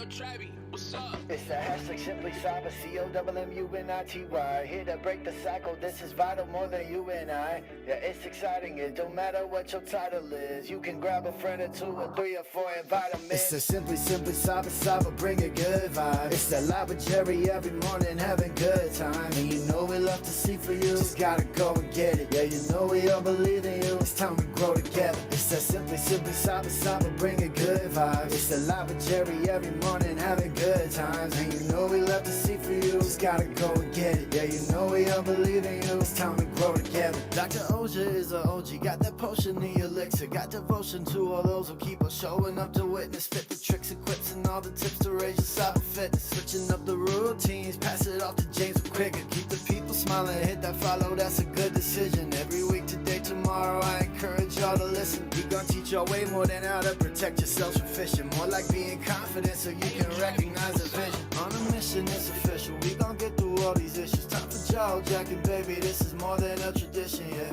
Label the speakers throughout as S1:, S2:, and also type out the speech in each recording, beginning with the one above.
S1: It's the hashtag Simply Cyber, COMMUNITY. Here to break the cycle, this is vital more than you and I. Yeah, it's exciting, it don't matter what your title is. You can grab a friend or two or three or four and invite them in. It's the Simply Cyber, bring a good vibe. It's the live with Jerry every morning, having good time. And you know we love to see for you, just gotta go and get it. Yeah, you know we all believe in you, it's time we grow together. It's the Simply Cyber, bring a good vibe. It's the live with Jerry every morning, having good times. And you know we love to see for you, just gotta go and get it. Yeah, you know we all believe in you, it's time we grow together. Dr. Auger is a OG, got that potion, the elixir. Got devotion to all those who keep us showing up to witness. Fit the tricks, equips, and all the tips to raise your cyber fitness. Switching up the routines, pass it off to James quicker. Keep the people smiling, hit that follow, that's a good decision. Every week, today, tomorrow, I encourage y'all to listen. We gon' teach y'all way more than how to protect yourselves from phishing. More like being confident so you can recognize the vision. On a mission, it's official, we gon' get through all these issues. Time for jaw jacking, baby, this is more than a tradition, yeah.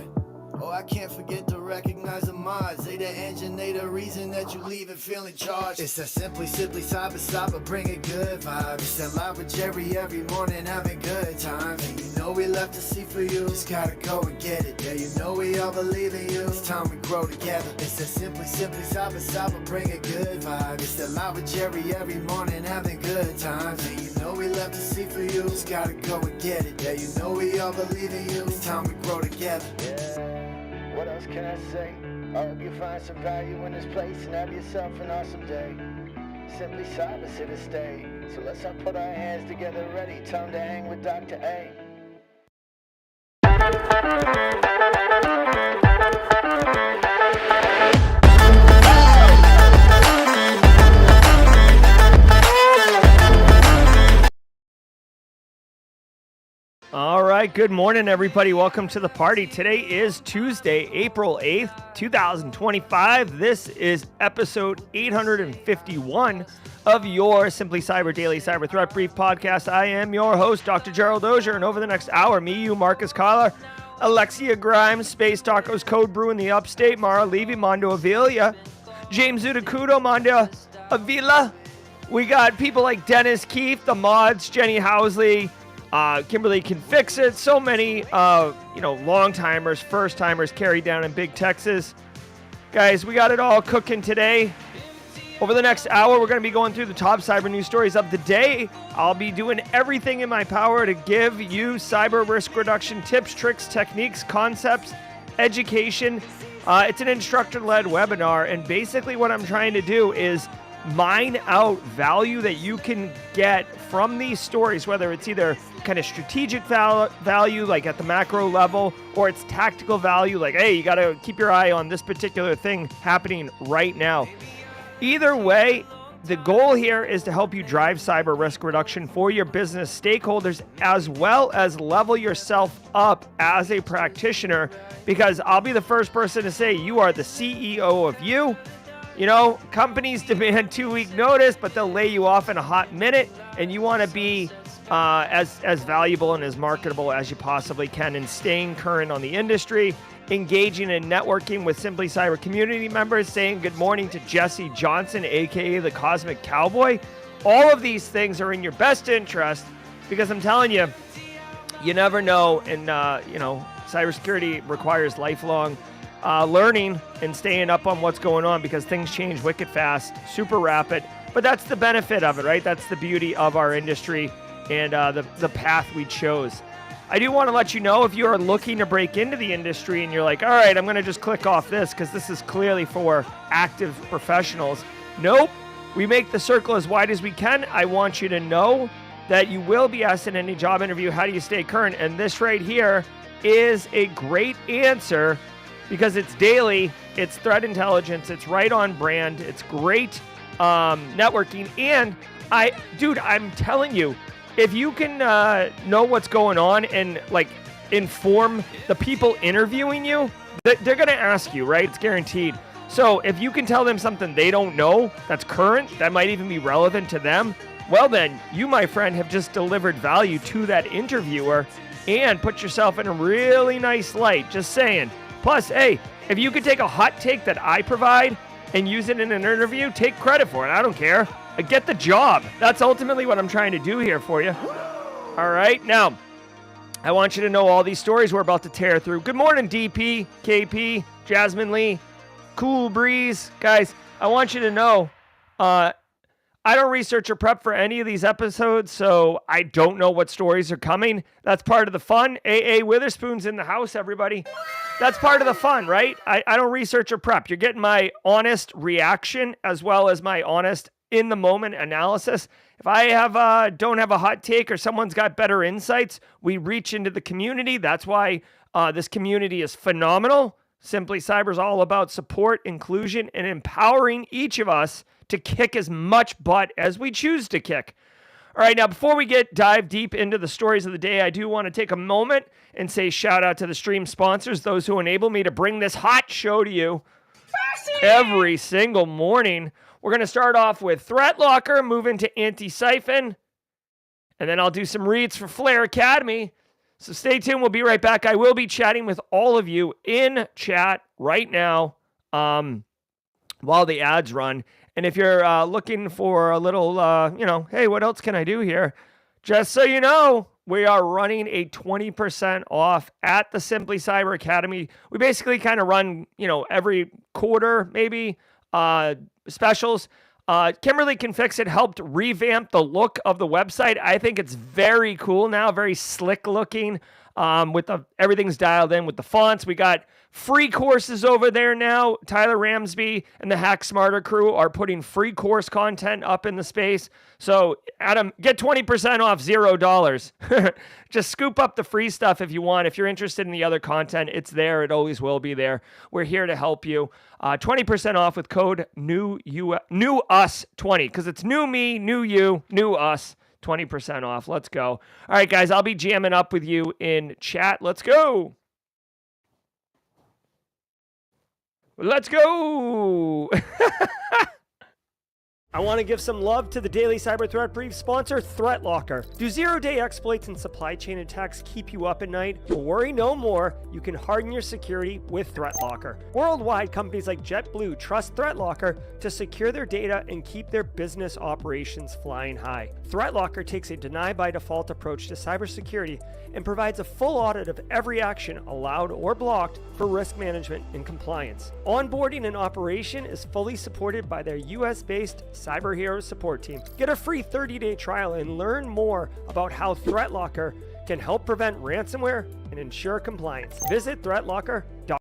S1: Oh, I can't forget to recognize the mods. They the engine, they the reason that you leave and feeling charged. It's a Simply Cyber, bring a good vibe. It's that live with Jerry every morning, having good times. And you know we love to see for you, just gotta go and get it. Yeah, you know we all believe in you, it's time we grow together. It's a Simply Cyber, bring a good vibe. It's that live with Jerry every morning, having good times. And you know we love to see for you, just gotta go and get it. Yeah, you know we all believe in you, it's time we grow together. Yeah. What else can I say? I hope you find some value in this place and have yourself an awesome day. Simply Cyber's here to stay. So let's all put our hands together ready. Time to hang with Dr. A.
S2: All right, good morning, everybody. Welcome to the party. Today is Tuesday, April 8th, 2025. This is episode 851 of your Simply Cyber Daily Cyber Threat Brief podcast. I am your host, Dr. Gerald Auger, and over the next hour, me, you, Marcus Collar, Alexia Grimes, Space Tacos, Code Brew in the Upstate, Mara Levy, Mondo Avila, James Zudacudo, Mondo Avila. We got people like Dennis Keefe, the mods, Jenny Housley, Kimberly Can Fix It. So many, long timers, first timers carried down in Big Texas. Guys, we got it all cooking today. Over the next hour, we're going to be going through the top cyber news stories of the day. I'll be doing everything in my power to give you cyber risk reduction tips, tricks, techniques, concepts, education. It's an instructor-led webinar, and basically what I'm trying to do is mine out value that you can get from these stories, whether it's either kind of strategic value, like at the macro level, or it's tactical value, like, hey, you got to keep your eye on this particular thing happening right now. Either way, the goal here is to help you drive cyber risk reduction for your business stakeholders, as well as level yourself up as a practitioner, because I'll be the first person to say you are the CEO of you. You know, companies demand 2-week notice, but they'll lay you off in a hot minute, and you want to be as valuable and as marketable as you possibly can, and staying current on the industry, engaging and networking with Simply Cyber community members, saying good morning to Jesse Johnson, aka the Cosmic Cowboy. All of these things are in your best interest, because I'm telling you, you never know, and cybersecurity requires lifelong learning and staying up on what's going on, because things change wicked fast, super rapid. But that's the benefit of it, right? That's the beauty of our industry and the path we chose. I do want to let you know, if you are looking to break into the industry and you're like, all right, I'm going to just click off this because this is clearly for active professionals. Nope. We make the circle as wide as we can. I want you to know that you will be asked in any job interview, how do you stay current? And this right here is a great answer, because it's daily, it's threat intelligence, it's right on brand, it's great networking. And I'm telling you, if you can know what's going on and like inform the people interviewing you, they're going to ask you, right? It's guaranteed. So if you can tell them something they don't know that's current, that might even be relevant to them, well then, you, my friend, have just delivered value to that interviewer and put yourself in a really nice light. Just saying. Plus, hey, if you could take a hot take that I provide and use it in an interview, take credit for it. I don't care. get the job. That's ultimately what I'm trying to do here for you. All right, now, I want you to know all these stories we're about to tear through. Good morning, DP, KP, Jasmine Lee, Cool Breeze. Guys, I want you to know, I don't research or prep for any of these episodes, so I don't know what stories are coming. That's part of the fun. AA Witherspoon's in the house, everybody. That's part of the fun, right? I don't research or prep. You're getting my honest reaction as well as my honest in-the-moment analysis. If I don't have a hot take or someone's got better insights, we reach into the community. That's why this community is phenomenal. Simply Cyber is all about support, inclusion, and empowering each of us to kick as much butt as we choose to kick. All right, now before we dive deep into the stories of the day, I do want to take a moment and say shout out to the stream sponsors, those who enable me to bring this hot show to you every single morning. We're going to start off with Threat Locker, move into Antisyphon, and then I'll do some reads for Flare Academy. So stay tuned. We'll be right back. I will be chatting with all of you in chat right now while the ads run. And if you're looking for a little, hey, what else can I do here? Just so you know, we are running a 20% off at the Simply Cyber Academy. We basically kind of run, every quarter, maybe, specials. Kimberly Can Fix It helped revamp the look of the website. I think it's very cool now, very slick looking. Everything's dialed in with the fonts. We got free courses over there now. Tyler Ramsby and the Hack Smarter crew are putting free course content up in the space. So, Adam, get 20% off $0. Just scoop up the free stuff if you want. If you're interested in the other content, it's there. It always will be there. We're here to help you. 20% off with code NEWUS20, because it's new me, new you, new us. 20% off. Let's go. All right, guys, I'll be jamming up with you in chat. Let's go. Let's go. I want to give some love to the Daily Cyber Threat Brief sponsor, Threat Locker. Do zero-day exploits and supply chain attacks keep you up at night? Well, worry no more. You can harden your security with Threat Locker. Worldwide, companies like JetBlue trust Threat Locker to secure their data and keep their business operations flying high. Threat Locker takes a deny-by-default approach to cybersecurity and provides a full audit of every action allowed or blocked for risk management and compliance. Onboarding and operation is fully supported by their US-based Cyber Heroes support team. Get a free 30-day trial and learn more about how Threat Locker can help prevent ransomware and ensure compliance. Visit threatlocker.com.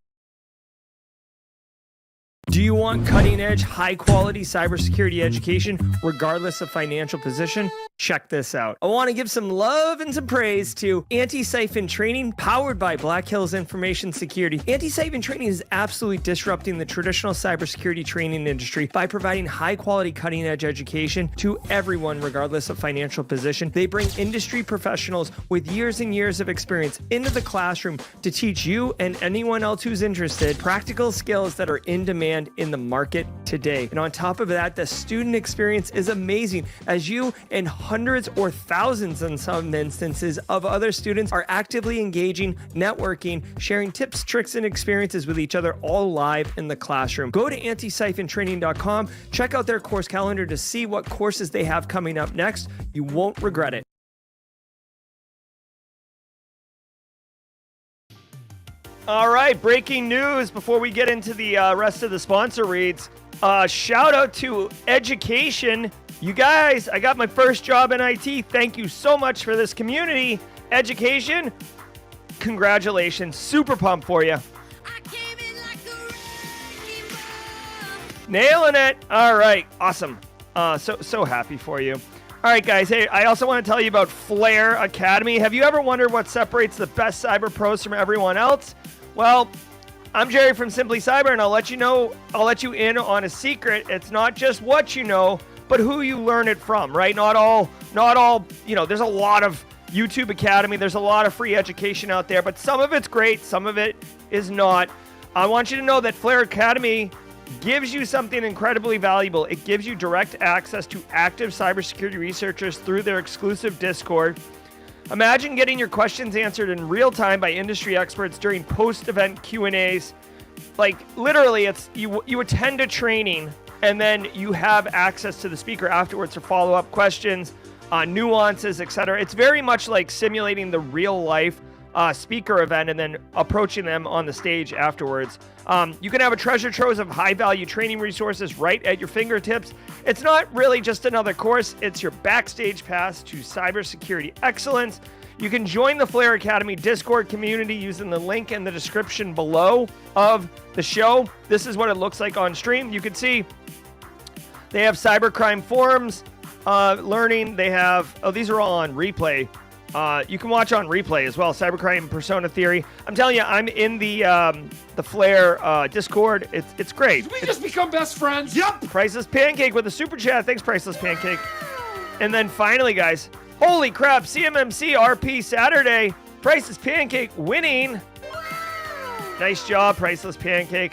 S2: Do you want cutting-edge, high-quality cybersecurity education regardless of financial position? Check this out. I want to give some love and some praise to Antisyphon Training, powered by Black Hills Information Security. Antisyphon Training is absolutely disrupting the traditional cybersecurity training industry by providing high-quality, cutting-edge education to everyone regardless of financial position. They bring industry professionals with years and years of experience into the classroom to teach you and anyone else who's interested practical skills that are in demand in the market today. And on top of that, the student experience is amazing as you and hundreds or thousands in some instances of other students are actively engaging, networking, sharing tips, tricks, and experiences with each other all live in the classroom. Go to antisyphontraining.com, check out their course calendar to see what courses they have coming up next. You won't regret it. All right, breaking news before we get into the rest of the sponsor reads. Shout out to education. You guys, I got my first job in IT. Thank you so much for this community. Education, congratulations. Super pumped for you. Nailing it. All right, awesome. So happy for you. All right, guys. Hey, I also want to tell you about Flare Academy. Have you ever wondered what separates the best cyber pros from everyone else? Well, I'm Jerry from Simply Cyber, and I'll let you in on a secret. It's not just what you know, but who you learn it from, right? Not all, there's a lot of YouTube Academy. There's a lot of free education out there, but some of it's great. Some of it is not. I want you to know that Flare Academy gives you something incredibly valuable. It gives you direct access to active cybersecurity researchers through their exclusive Discord. Imagine getting your questions answered in real time by industry experts during post-event Q&As. Like, literally, it's you attend a training and then you have access to the speaker afterwards for follow-up questions, nuances, etc. It's very much like simulating the real-life speaker event and then approaching them on the stage afterwards. You can have a treasure trove of high-value training resources right at your fingertips. It's not really just another course. It's your backstage pass to cybersecurity excellence. You can join the Flare Academy Discord community using the link in the description below of the show. This is what it looks like on stream. You can see they have cybercrime forums, learning. They have, these are all on replay. You can watch on replay as well. Cybercrime persona theory. I'm telling you, I'm in the Flare Discord. It's great.
S3: Did we just become best friends?
S4: Yep.
S2: Priceless Pancake with a super chat. Thanks, Priceless Pancake. And then finally, guys, holy crap, CMMC RP Saturday. Priceless Pancake winning. Nice job, Priceless Pancake.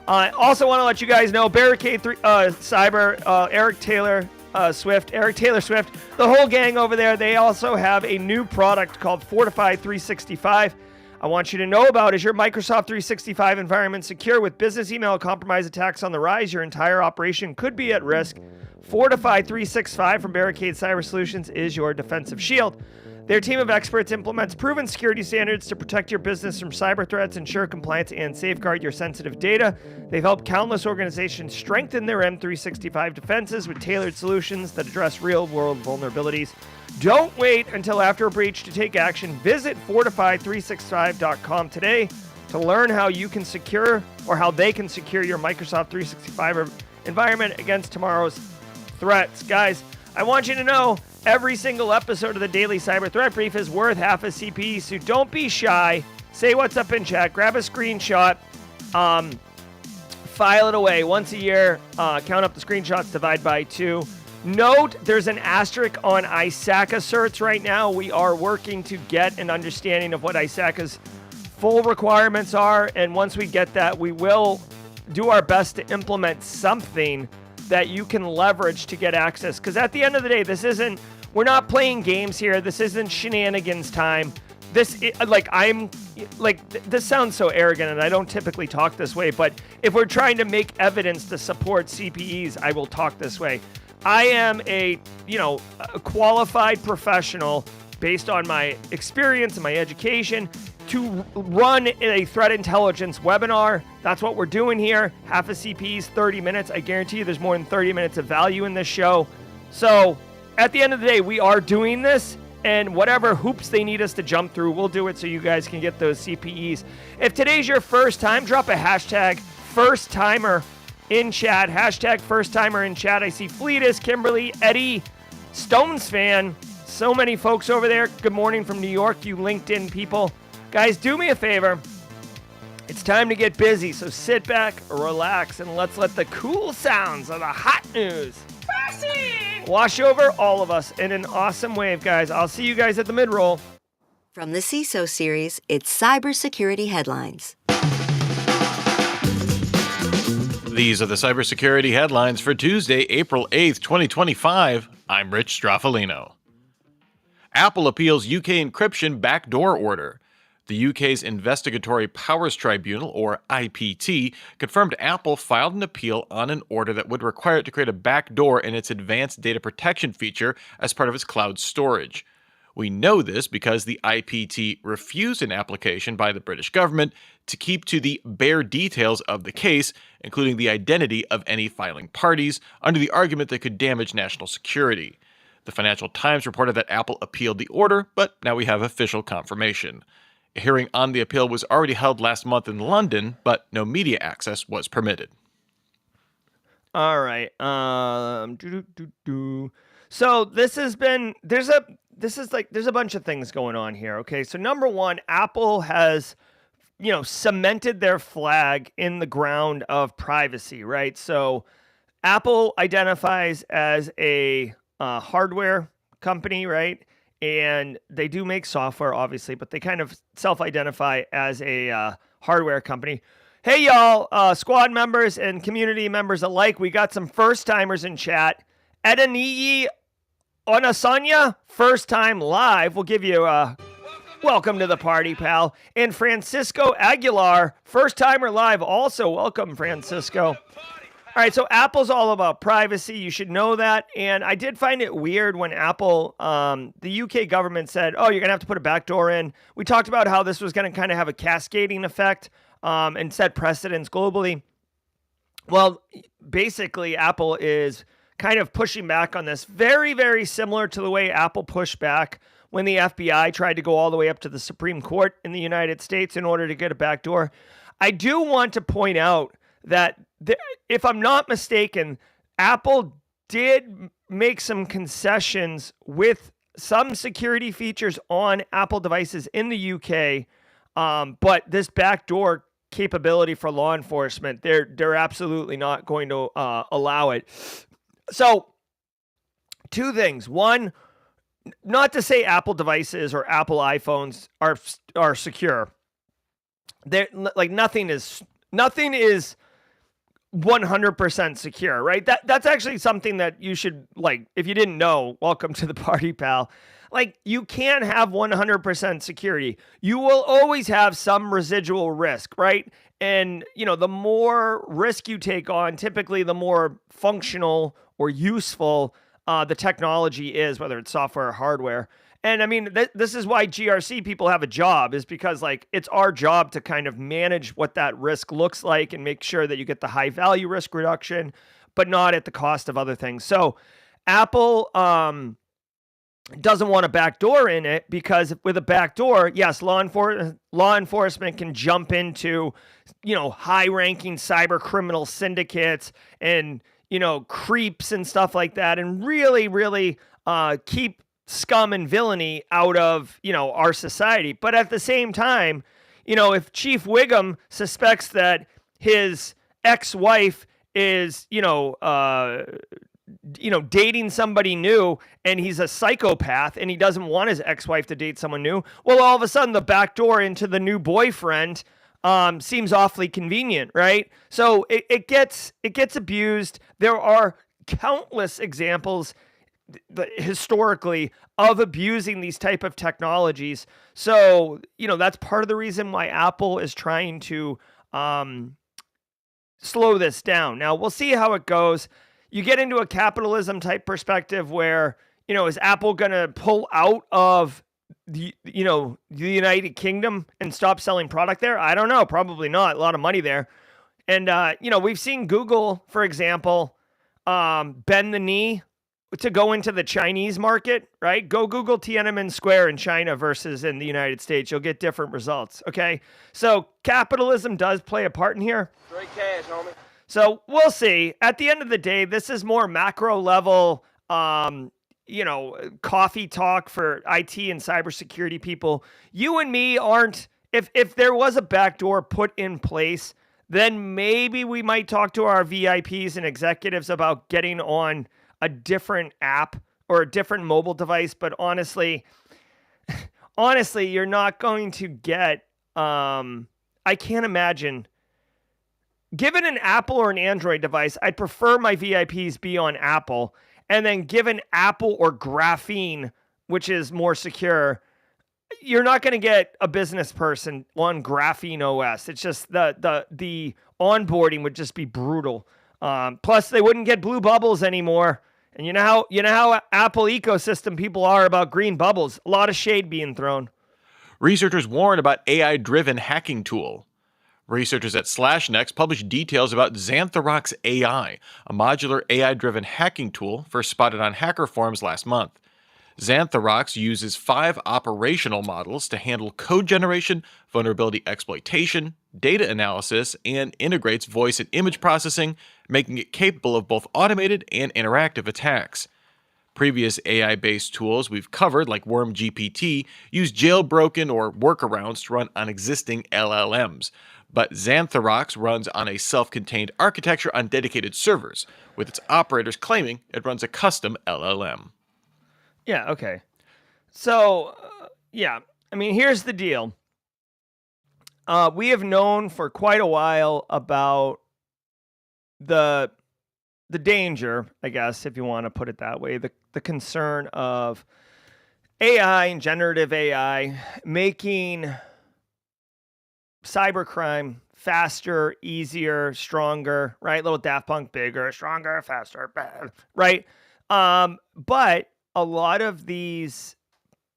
S2: I also want to let you guys know, Barricade 3, Cyber, Eric Taylor Swift, the whole gang over there, they also have a new product called Fortify 365. I want you to know about, is your Microsoft 365 environment secure? With business email compromise attacks on the rise, your entire operation could be at risk. Fortify 365 from Barricade Cyber Solutions is your defensive shield. Their team of experts implements proven security standards to protect your business from cyber threats, ensure compliance, and safeguard your sensitive data. They've helped countless organizations strengthen their M365 defenses with tailored solutions that address real-world vulnerabilities. Don't wait until after a breach to take action. Visit fortify365.com today to learn how you can secure, or how they can secure, your Microsoft 365 environment against tomorrow's threats. Guys, I want you to know, every single episode of the Daily Cyber Threat Brief is worth half a CPE, so don't be shy. Say what's up in chat. Grab a screenshot. File it away once a year. Count up the screenshots, divide by 2. Note, there's an asterisk on ISACA certs right now. We are working to get an understanding of what ISACA's full requirements are, and once we get that, we will do our best to implement something that you can leverage to get access. Because at the end of the day, we're not playing games here. This isn't shenanigans time. This sounds so arrogant, and I don't typically talk this way, but if we're trying to make evidence to support CPEs, I will talk this way. I am a qualified professional based on my experience and my education to run a threat intelligence webinar. That's what we're doing here. Half a CPE is 30 minutes. I guarantee you there's more than 30 minutes of value in this show. So at the end of the day, we are doing this, and whatever hoops they need us to jump through, we'll do it so you guys can get those CPEs. If today's your first time, drop a hashtag first timer in chat. Hashtag first timer in chat. I see Fleetus, Kimberly, Eddie, Stones fan. So many folks over there. Good morning from New York, you LinkedIn people. Guys, do me a favor. It's time to get busy, so sit back, relax, and let's let the cool sounds of the hot news wash over all of us in an awesome wave, guys. I'll see you guys at the mid-roll.
S5: From the CISO series, it's cybersecurity headlines.
S6: These are the cybersecurity headlines for Tuesday, April 8th, 2025. I'm Rich Straffolino. Apple appeals UK encryption backdoor order. The UK's Investigatory Powers Tribunal, or IPT, confirmed Apple filed an appeal on an order that would require it to create a backdoor in its advanced data protection feature as part of its cloud storage. We know this because the IPT refused an application by the British government to keep to the bare details of the case, including the identity of any filing parties, under the argument that could damage national security. The Financial Times reported that Apple appealed the order, but now we have official confirmation. A hearing on the appeal was already held last month in London, but no media access was permitted.
S2: All right. So there's a bunch of things going on here. Okay. So number one, Apple has, cemented their flag in the ground of privacy, right? So Apple identifies as a hardware company, right? And they do make software, obviously, but they kind of self-identify as a hardware company. Hey, y'all, squad members and community members alike, we got some first-timers in chat. Edeniyi Onasanya, first time live. We'll give you a welcome to the party, pal. And Francisco Aguilar, first timer live also. Welcome, Francisco. All right, so Apple's all about privacy. You should know that. And I did find it weird when Apple, the UK government said, oh, you're going to have to put a backdoor in. We talked about how this was going to kind of have a cascading effect and set precedents globally. Well, basically, Apple is kind of pushing back on this. Very, very similar to the way Apple pushed back when the FBI tried to go all the way up to the Supreme Court in the United States in order to get a backdoor. I do want to point out that if I'm not mistaken, Apple did make some concessions with some security features on Apple devices in the UK, but this backdoor capability for law enforcement, they're absolutely not going to allow it. So, two things. One, not to say Apple devices or Apple iPhones are secure. They're like nothing is 100% secure, right? That's actually something that you should, like, if you didn't know, welcome to the party, pal. Like, you can't have 100% security. You will always have some residual risk, right? And, the more risk you take on, typically the more functional or useful the technology is, whether it's software or hardware. And I mean, this is why GRC people have a job, is because it's our job to kind of manage what that risk looks like and make sure that you get the high value risk reduction, but not at the cost of other things. So Apple doesn't want a backdoor in it, because with a backdoor, yes, law enforcement can jump into, high ranking cyber criminal syndicates and, creeps and stuff like that, and really, really keep scum and villainy out of, our society. But at the same time, if Chief Wiggum suspects that his ex-wife is, dating somebody new, and he's a psychopath and he doesn't want his ex-wife to date someone new, well, all of a sudden the back door into the new boyfriend seems awfully convenient, right? So it gets abused. There are countless examples historically of abusing these type of technologies. So, that's part of the reason why Apple is trying to slow this down. Now, we'll see how it goes. You get into a capitalism type perspective where, is Apple going to pull out of the United Kingdom and stop selling product there? I don't know. Probably not. A lot of money there. And, we've seen Google, for example, bend the knee to go into the Chinese market, right? Go Google Tiananmen Square in China versus in the United States. You'll get different results, okay? So capitalism does play a part in here.
S3: Straight cash, homie.
S2: So we'll see. At the end of the day, this is more macro level, coffee talk for IT and cybersecurity people. You and me aren't, if there was a backdoor put in place, then maybe we might talk to our VIPs and executives about getting on a different app or a different mobile device. But honestly, you're not going to get, I can't imagine. Given an Apple or an Android device, I'd prefer my VIPs be on Apple. And then given Apple or Graphene, which is more secure, you're not going to get a business person on Graphene OS. It's just the onboarding would just be brutal. Plus, they wouldn't get blue bubbles anymore. And you know how Apple ecosystem people are about green bubbles. A lot of shade being thrown.
S6: Researchers warn about AI-driven hacking tool. Researchers at SlashNext published details about Xanthorax AI, a modular AI-driven hacking tool first spotted on hacker forums last month. Xanthorax uses 5 operational models to handle code generation, vulnerability exploitation, data analysis, and integrates voice and image processing, making it capable of both automated and interactive attacks. Previous AI-based tools we've covered, like WormGPT, use jailbroken or workarounds to run on existing LLMs. But Xanthorax runs on a self-contained architecture on dedicated servers, with its operators claiming it runs a custom LLM.
S2: Yeah, okay. So, I mean, here's the deal. We have known for quite a while about the danger, I guess, if you want to put it that way, the concern of AI and generative AI making cybercrime, faster, easier, stronger, right? Little Daft Punk, bigger, stronger, faster, better, right? But a lot of these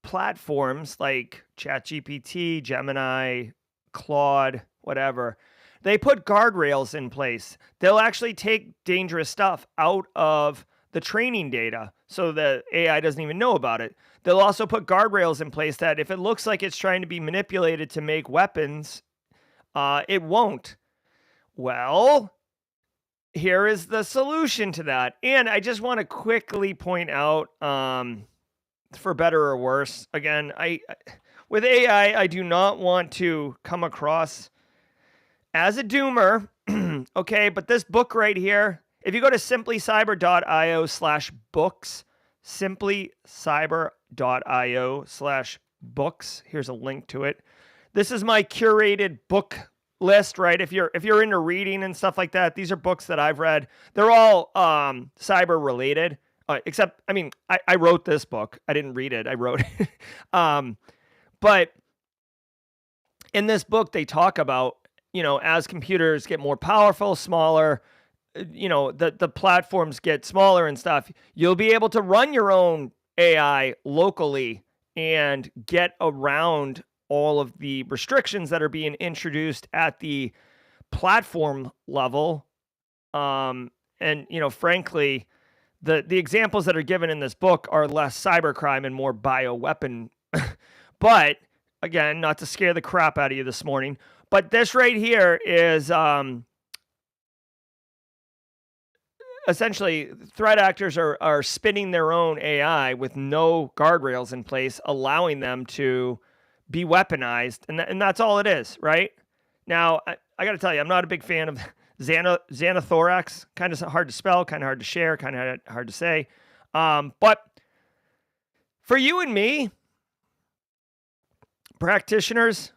S2: platforms like ChatGPT, Gemini, Claude, whatever, they put guardrails in place. They'll actually take dangerous stuff out of the training data so the AI doesn't even know about it. They'll also put guardrails in place that if it looks like it's trying to be manipulated to make weapons, it won't. Well, here is the solution to that. And I just want to quickly point out, for better or worse, again, with AI, I do not want to come across as a doomer, okay? But this book right here, if you go to simplycyber.io/books, simplycyber.io/books, here's a link to it. This is my curated book list, right? If you're into reading and stuff like that, these are books that I've read. They're all cyber related, except, I mean, I wrote this book. I didn't read it. I wrote it. But in this book, they talk about, as computers get more powerful, smaller, the platforms get smaller and stuff, you'll be able to run your own AI locally and get around all of the restrictions that are being introduced at the platform level. And, frankly, the examples that are given in this book are less cybercrime and more bioweapon. But again, not to scare the crap out of you this morning, but this right here is essentially threat actors are spinning their own AI with no guardrails in place, allowing them to be weaponized. And that's all it is, right? Now, I got to tell you, I'm not a big fan of xanothorax. Kind of hard to spell, kind of hard to share, kind of hard to say. But for you and me, practitioners,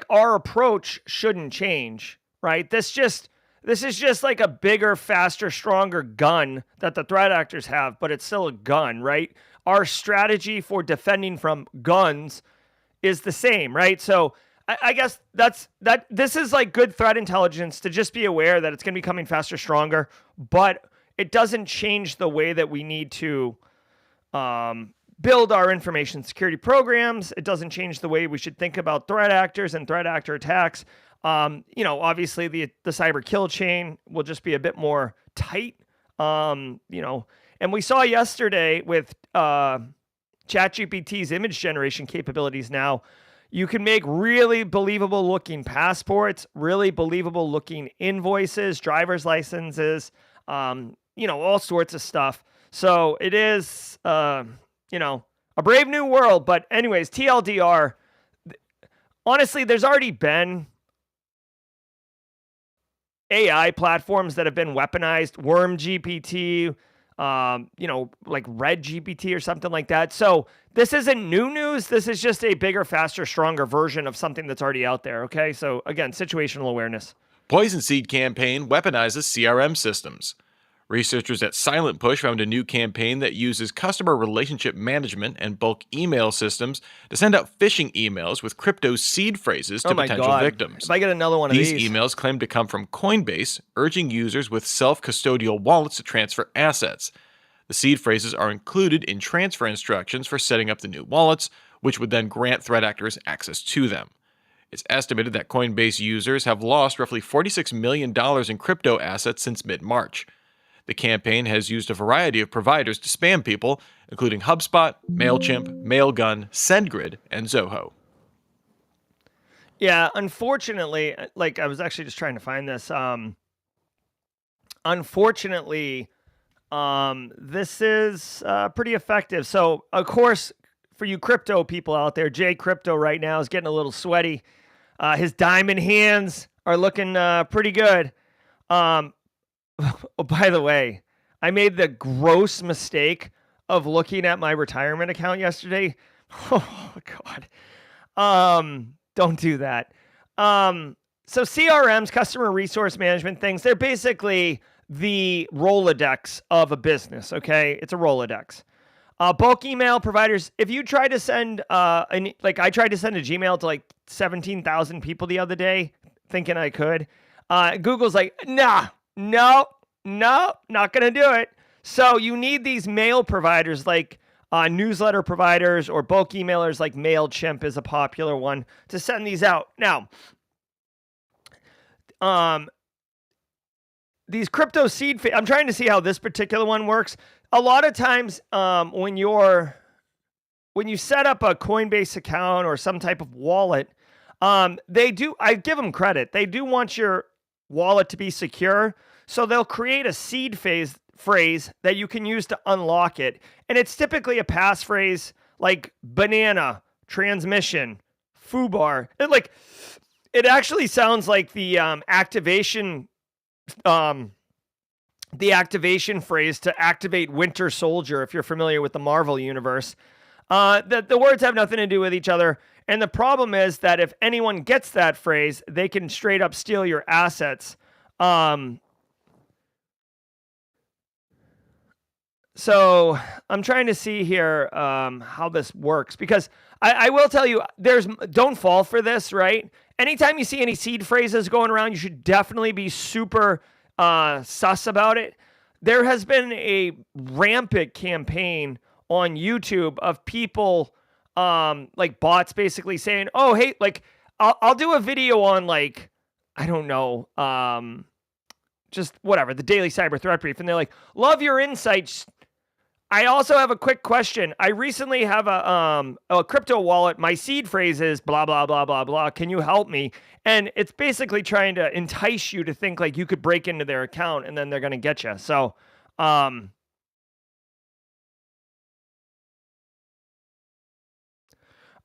S2: our approach shouldn't change, right? This is just like a bigger, faster, stronger gun that the threat actors have, but it's still a gun, right? Our strategy for defending from guns is the same, right? So I guess this is like good threat intelligence to just be aware that it's going to be coming faster, stronger, but it doesn't change the way that we need to build our information security programs. It doesn't change the way we should think about threat actors and threat actor attacks. Obviously the cyber kill chain will just be a bit more tight. And we saw yesterday with ChatGPT's image generation capabilities now, you can make really believable looking passports, really believable looking invoices, driver's licenses, all sorts of stuff. So it is, a brave new world. But anyways, TLDR, honestly, there's already been AI platforms that have been weaponized, Worm GPT, like Red GPT or something like that. So this isn't new news. This is just a bigger, faster, stronger version of something that's already out there. Okay. So again, situational awareness.
S6: Poison Seed campaign weaponizes CRM systems. Researchers at Silent Push found a new campaign that uses customer relationship management and bulk email systems to send out phishing emails with crypto seed phrases to potential victims.
S2: If I get another one of these
S6: emails claim to come from Coinbase, urging users with self-custodial wallets to transfer assets. The seed phrases are included in transfer instructions for setting up the new wallets, which would then grant threat actors access to them. It's estimated that Coinbase users have lost roughly $46 million in crypto assets since mid-March. The campaign has used a variety of providers to spam people, including HubSpot, MailChimp, Mailgun, SendGrid, and Zoho.
S2: Yeah, unfortunately, I was actually just trying to find this. Unfortunately, this is pretty effective. So, of course, for you crypto people out there, Jay Crypto right now is getting a little sweaty. His diamond hands are looking pretty good. Oh, by the way, I made the gross mistake of looking at my retirement account yesterday. Oh, God. Don't do that. So CRMs, customer resource management things, they're basically the Rolodex of a business, okay? It's a Rolodex. Bulk email providers, if you try to send, I tried to send a Gmail to like 17,000 people the other day, thinking I could. Google's like, nah, no, not going to do it. So you need these mail providers like newsletter providers or bulk emailers like MailChimp is a popular one to send these out. Now, these crypto seed, I'm trying to see how this particular one works. A lot of times when you set up a Coinbase account or some type of wallet, I give them credit. They do want your wallet to be secure. So they'll create a seed phrase that you can use to unlock it. And it's typically a passphrase like banana, transmission, foobar. It actually sounds like the activation phrase to activate Winter Soldier, if you're familiar with the Marvel universe. The words have nothing to do with each other. And the problem is that if anyone gets that phrase, they can straight up steal your assets. So I'm trying to see here how this works, because I will tell you, don't fall for this, right? Anytime you see any seed phrases going around, you should definitely be super sus about it. There has been a rampant campaign on YouTube of people like bots basically saying, oh, hey, like I'll do a video on like, I don't know, just whatever, the daily cyber threat brief. And they're like, love your insights. I also have a quick question. I recently have a crypto wallet. My seed phrase is blah, blah, blah, blah, blah. Can you help me? And it's basically trying to entice you to think like you could break into their account and then they're going to get you. So,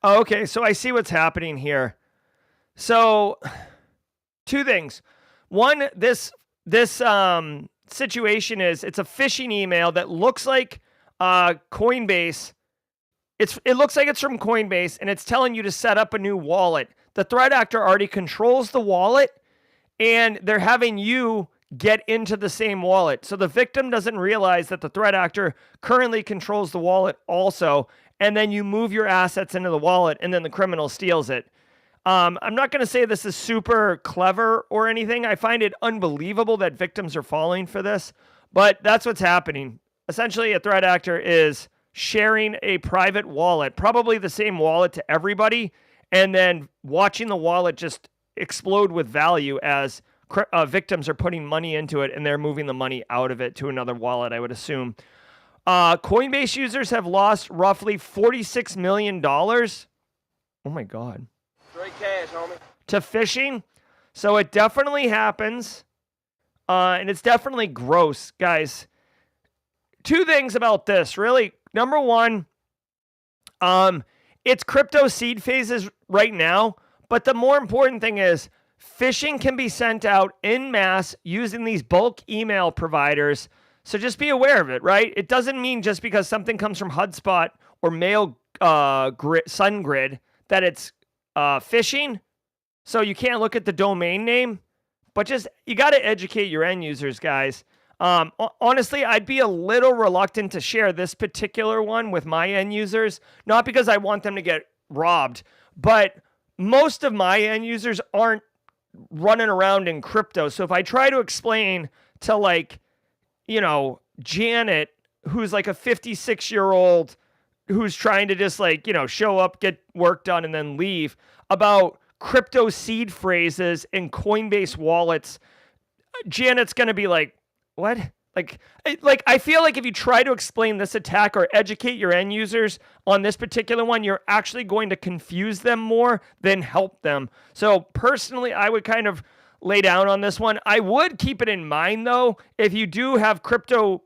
S2: okay, so I see what's happening here. So, two things. One, this situation is it's a phishing email that looks like Coinbase. It looks like it's from Coinbase, and it's telling you to set up a new wallet. The threat actor already controls the wallet, and they're having you get into the same wallet. So the victim doesn't realize that the threat actor currently controls the wallet also, and then you move your assets into the wallet, and then the criminal steals it. I'm not going to say this is super clever or anything. I find it unbelievable that victims are falling for this, but that's what's happening. Essentially, a threat actor is sharing a private wallet, probably the same wallet to everybody, and then watching the wallet just explode with value as victims are putting money into it, and they're moving the money out of it to another wallet, I would assume. Coinbase users have lost roughly $46 million. Oh my God.
S3: Straight cash, homie.
S2: To phishing. So it definitely happens. And it's definitely gross, guys. Two things about this, really. Number one, it's crypto seed phases right now. But the more important thing is phishing can be sent out en masse using these bulk email providers. So just be aware of it, right? It doesn't mean just because something comes from HubSpot or SunGrid that it's phishing. So you can't look at the domain name, but just, you got to educate your end users, guys. Honestly, I'd be a little reluctant to share this particular one with my end users, not because I want them to get robbed, but most of my end users aren't running around in crypto. So if I try to explain to like, Janet, who's like a 56-year-old who's trying to just like, show up, get work done, and then leave, about crypto seed phrases and Coinbase wallets, Janet's going to be like, what? Like I feel like if you try to explain this attack or educate your end users on this particular one, you're actually going to confuse them more than help them. So personally, I would kind of lay down on this one. I would keep it in mind though, if you do have crypto,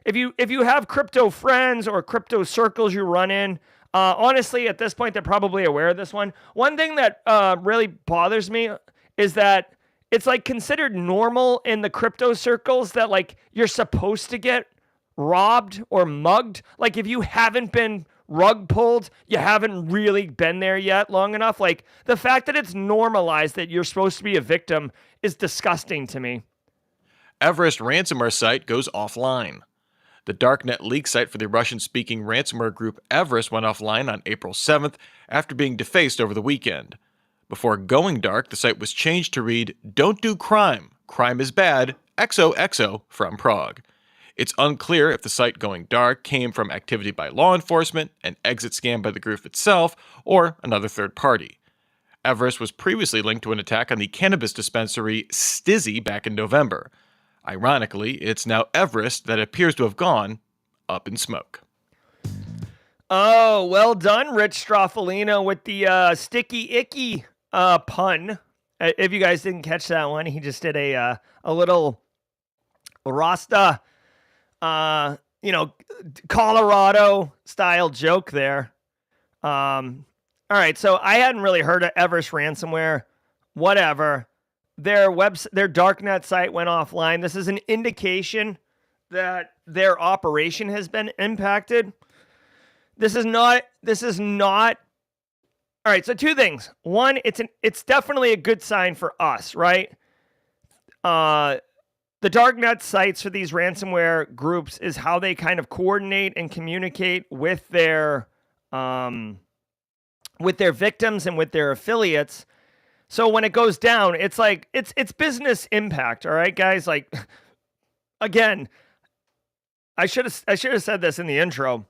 S2: if you have crypto friends or crypto circles you run in, honestly, at this point, they're probably aware of this one. One thing that really bothers me is that it's like considered normal in the crypto circles that like you're supposed to get robbed or mugged. Like if you haven't been rug pulled, you haven't really been there yet long enough. Like the fact that it's normalized that you're supposed to be a victim is disgusting to me.
S6: Everest ransomware site goes offline. The darknet leak site for the Russian-speaking ransomware group Everest went offline on April 7th after being defaced over the weekend. Before going dark, the site was changed to read, "Don't do crime. Crime is bad. XOXO from Prague." It's unclear if the site going dark came from activity by law enforcement, an exit scam by the group itself, or another third party. Everest was previously linked to an attack on the cannabis dispensary Stizzy back in November. Ironically, it's now Everest that appears to have gone up in smoke.
S2: Oh, well done, Rich Straffolino, with the sticky icky pun. If you guys didn't catch that one, he just did a little Rasta, Colorado style joke there. All right, so I hadn't really heard of Everest ransomware. Whatever. Their darknet site went offline. This is an indication that their operation has been impacted. This is not. All right, so two things. One, it's definitely a good sign for us, right? The darknet sites for these ransomware groups is how they kind of coordinate and communicate with their victims and with their affiliates. So when it goes down, it's like it's business impact. All right, guys. Like, again, I should have said this in the intro.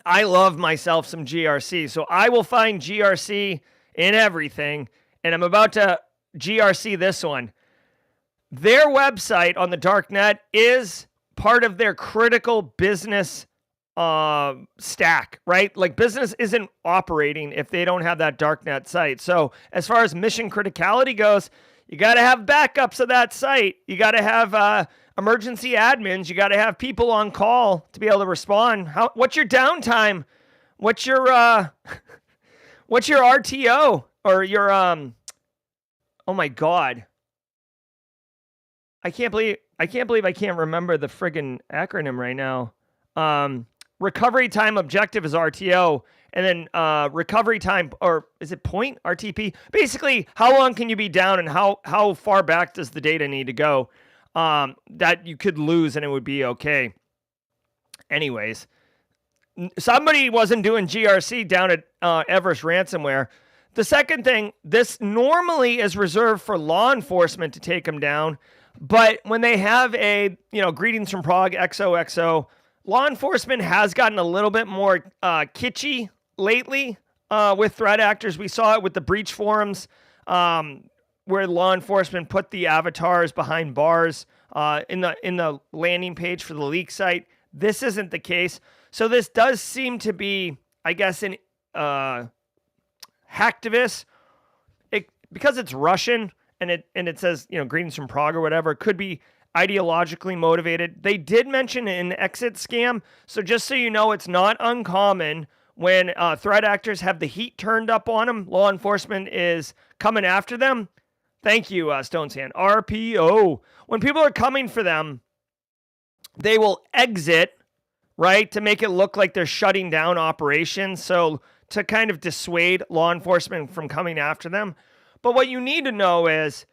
S2: I love myself some GRC, so I will find GRC in everything, and I'm about to GRC this one. Their website on the darknet is part of their critical business stack, right? Like, business isn't operating if they don't have that darknet site. So as far as mission criticality goes, you got to have backups of that site. You got to have emergency admins. You got to have people on call to be able to respond. What's your downtime? What's your RTO or your oh my God. I can't believe I can't remember the friggin' acronym right now. Recovery time objective is RTO, and then recovery time, or is it point, RTP? Basically, how long can you be down, and how far back does the data need to go that you could lose and it would be okay. Anyways, somebody wasn't doing GRC down at Everest ransomware. The second thing, this normally is reserved for law enforcement to take them down, but when they have a, greetings from Prague, XOXO, law enforcement has gotten a little bit more kitschy lately with threat actors. We saw it with the breach forums where law enforcement put the avatars behind bars in the landing page for the leak site. This isn't the case. So this does seem to be, I guess, an hacktivist. Because it's Russian and it says, greetings from Prague or whatever, it could be ideologically motivated. They did mention an exit scam. So just so you know, it's not uncommon when threat actors have the heat turned up on them. Law enforcement is coming after them. Thank you, Stone's Hand. RPO. When people are coming for them, they will exit, right, to make it look like they're shutting down operations. So to kind of dissuade law enforcement from coming after them. But what you need to know is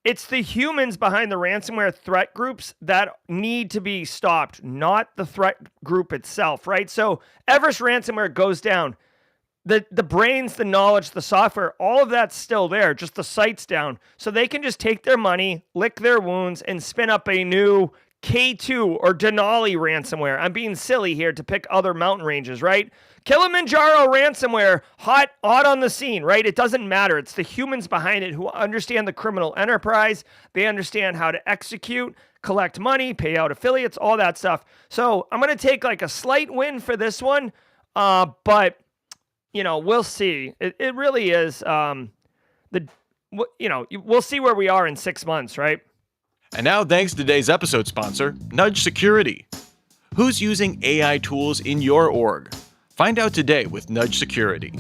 S2: it's the humans behind the ransomware threat groups that need to be stopped, not the threat group itself, right? So Everest ransomware goes down. The brains, the knowledge, the software, all of that's still there, just the site's down. So they can just take their money, lick their wounds, and spin up a new K2 or Denali ransomware. I'm being silly here to pick other mountain ranges, right? Kilimanjaro ransomware, hot on the scene, right? It doesn't matter. It's the humans behind it who understand the criminal enterprise. They understand how to execute, collect money, pay out affiliates, all that stuff. So I'm going to take like a slight win for this one, but we'll see. It really is we'll see where we are in 6 months, right?
S6: And now, thanks to today's episode sponsor, Nudge Security. Who's using AI tools in your org? Find out today with Nudge Security.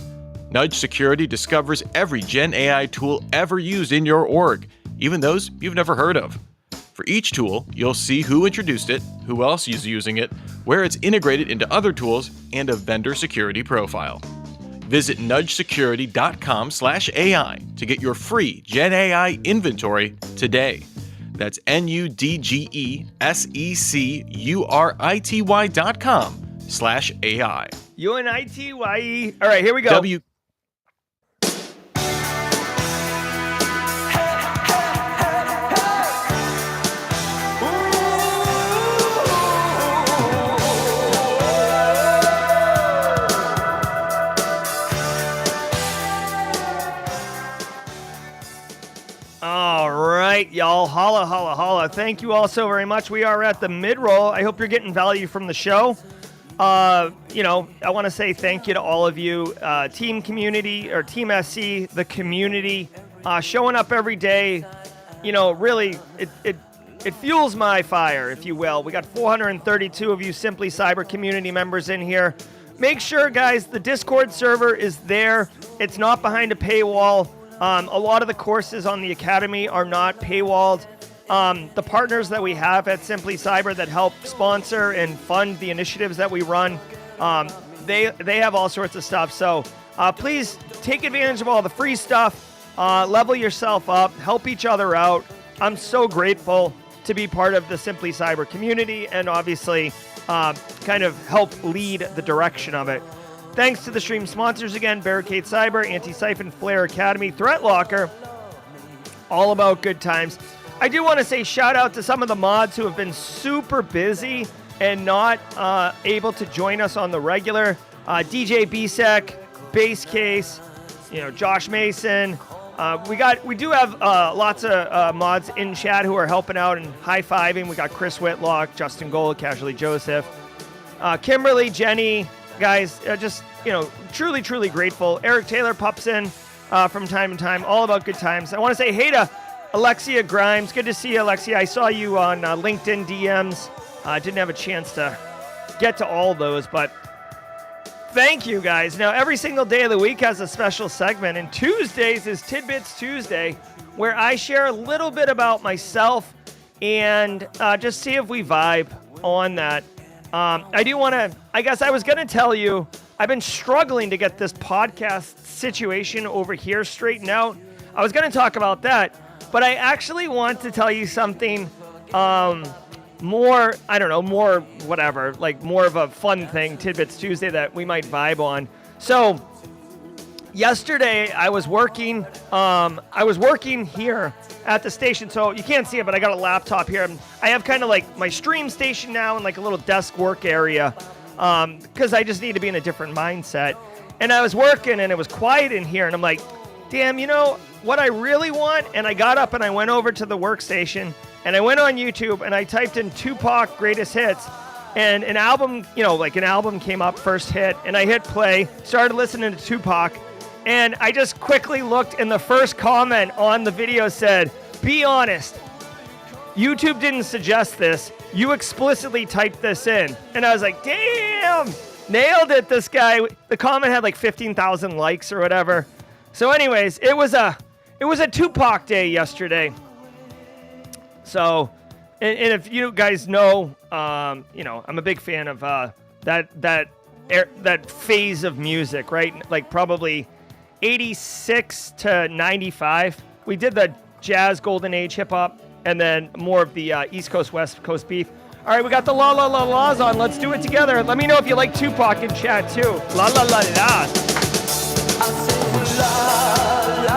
S6: Nudge Security discovers every Gen AI tool ever used in your org, even those you've never heard of. For each tool, you'll see who introduced it, who else is using it, where it's integrated into other tools, and a vendor security profile. Visit nudgesecurity.com/AI to get your free Gen AI inventory today. That's NUDGESECURITY.com/AI.
S2: UNITYE. All right, here we go. right, y'all. Holla, holla, holla. Thank you all so very much. We are at the mid-roll. I hope you're getting value from the show. I want to say thank you to all of you, team community or team SC, the community, showing up every day. Really, it fuels my fire, if you will. We got 432 of you Simply Cyber community members in here. Make sure, guys, the Discord server is there. It's not behind a paywall. A lot of the courses on the Academy are not paywalled. The partners that we have at Simply Cyber that help sponsor and fund the initiatives that we run, they have all sorts of stuff. So please take advantage of all the free stuff. Level yourself up. Help each other out. I'm so grateful to be part of the Simply Cyber community and obviously kind of help lead the direction of it. Thanks to the stream sponsors again, Barricade Cyber, Antisyphon, Flare Academy, Threat Locker. All about good times. I do want to say shout out to some of the mods who have been super busy and not able to join us on the regular. DJ BSEC, Base Case, Josh Mason. We do have lots of mods in chat who are helping out and high-fiving. We got Chris Whitlock, Justin Gold, Casually Joseph, Kimberly, Jenny, guys, truly, truly grateful. Eric Taylor pops in from time to time, all about good times. I want to say hey to Alexia Grimes. Good to see you, Alexia. I saw you on LinkedIn DMs. Didn't have a chance to get to all those, but thank you, guys. Now, every single day of the week has a special segment, and Tuesdays is Tidbits Tuesday, where I share a little bit about myself and just see if we vibe on that. I was going to tell you, I've been struggling to get this podcast situation over here straightened out. I was going to talk about that, but I actually want to tell you something more of a fun thing, Tidbits Tuesday, that we might vibe on. So yesterday I was working here at the station, so you can't see it, but I got a laptop here. I have kind of like my stream station now and like a little desk work area because I just need to be in a different mindset. And I was working and it was quiet in here and I'm like, damn, what I really want? And I got up and I went over to the workstation and I went on YouTube and I typed in Tupac greatest hits, and an album came up, first hit, and I hit play, started listening to Tupac, and I just quickly looked and the first comment on the video said, be honest, YouTube didn't suggest this, you explicitly typed this in. And I was like, damn, nailed it, this guy. The comment had like 15,000 likes or whatever. So anyways, it was a Tupac day yesterday. So, and if you guys know, I'm a big fan of that phase of music, right? Like probably 86 to 95. We did the jazz golden age hip hop, and then more of the East Coast West Coast beef. All right, we got the la la la la's on. Let's do it together. Let me know if you like Tupac in chat too. La la la la. I say la la la.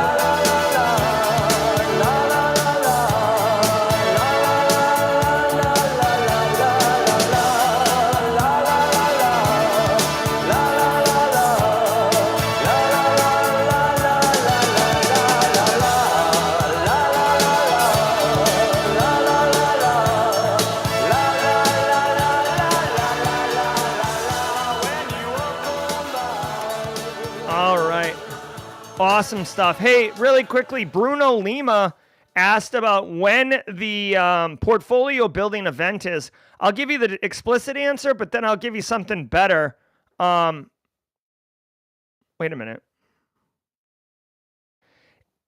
S2: Awesome stuff. Hey, really quickly, Bruno Lima asked about when the portfolio building event is. I'll give you the explicit answer, but then I'll give you something better. Wait a minute.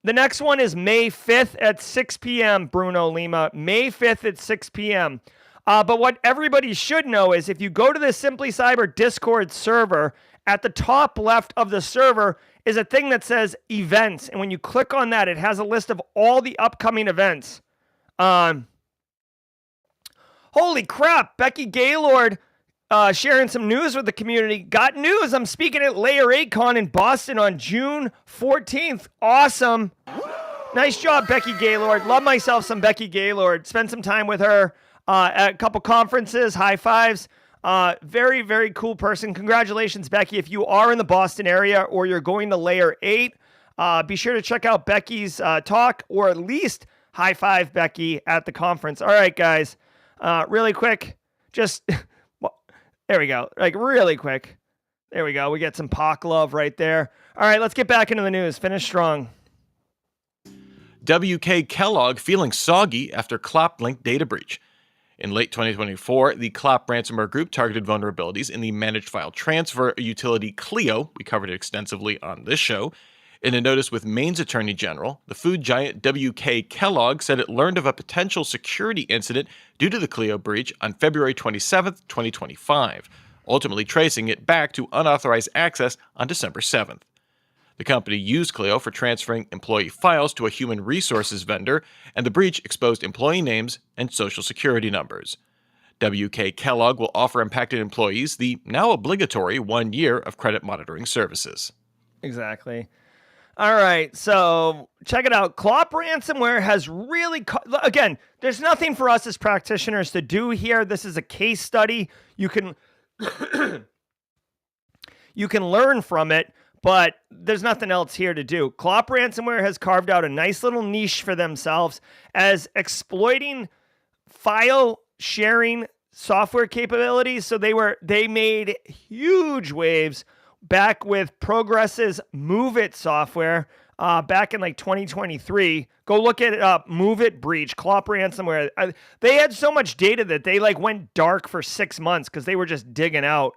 S2: The next one is May 5th at 6 p.m., Bruno Lima. May 5th at 6 p.m. But what everybody should know is if you go to the Simply Cyber Discord server, at the top left of the server is a thing that says events. And when you click on that, it has a list of all the upcoming events. Holy crap, Becky Gaylord sharing some news with the community. Got news, I'm speaking at Layer 8 Con in Boston on June 14th. Awesome. Nice job, Becky Gaylord. Love myself some Becky Gaylord. Spent some time with her at a couple conferences, high fives. Very, very cool person. Congratulations, Becky. If you are in the Boston area or you're going to Layer 8, be sure to check out Becky's talk, or at least High five, Becky, at the conference. All right, guys, really quick, just there we go. Like really quick. There we go. We get some POC love right there. All right, let's get back into the news. Finish strong.
S6: WK Kellogg feeling soggy after Clop linked data breach. In late 2024, the Clop ransomware group targeted vulnerabilities in the managed file transfer utility Clio. We covered it extensively on this show. In a notice with Maine's Attorney General, the food giant WK Kellogg said it learned of a potential security incident due to the Clio breach on February 27, 2025, ultimately tracing it back to unauthorized access on December 7th. The company used Clio for transferring employee files to a human resources vendor, and the breach exposed employee names and social security numbers. WK Kellogg will offer impacted employees the now obligatory 1 year of credit monitoring services.
S2: Exactly. All right, so check it out. Clop ransomware has really, again, there's nothing for us as practitioners to do here. This is a case study. You can, you can learn from it, but there's nothing else here to do. Clop ransomware has carved out a nice little niche for themselves as exploiting file sharing software capabilities. So they made huge waves back with Progress's Move It software back in like 2023. Go look it up. Move It breach, Clop ransomware. They had so much data that they like went dark for 6 months because they were just digging out.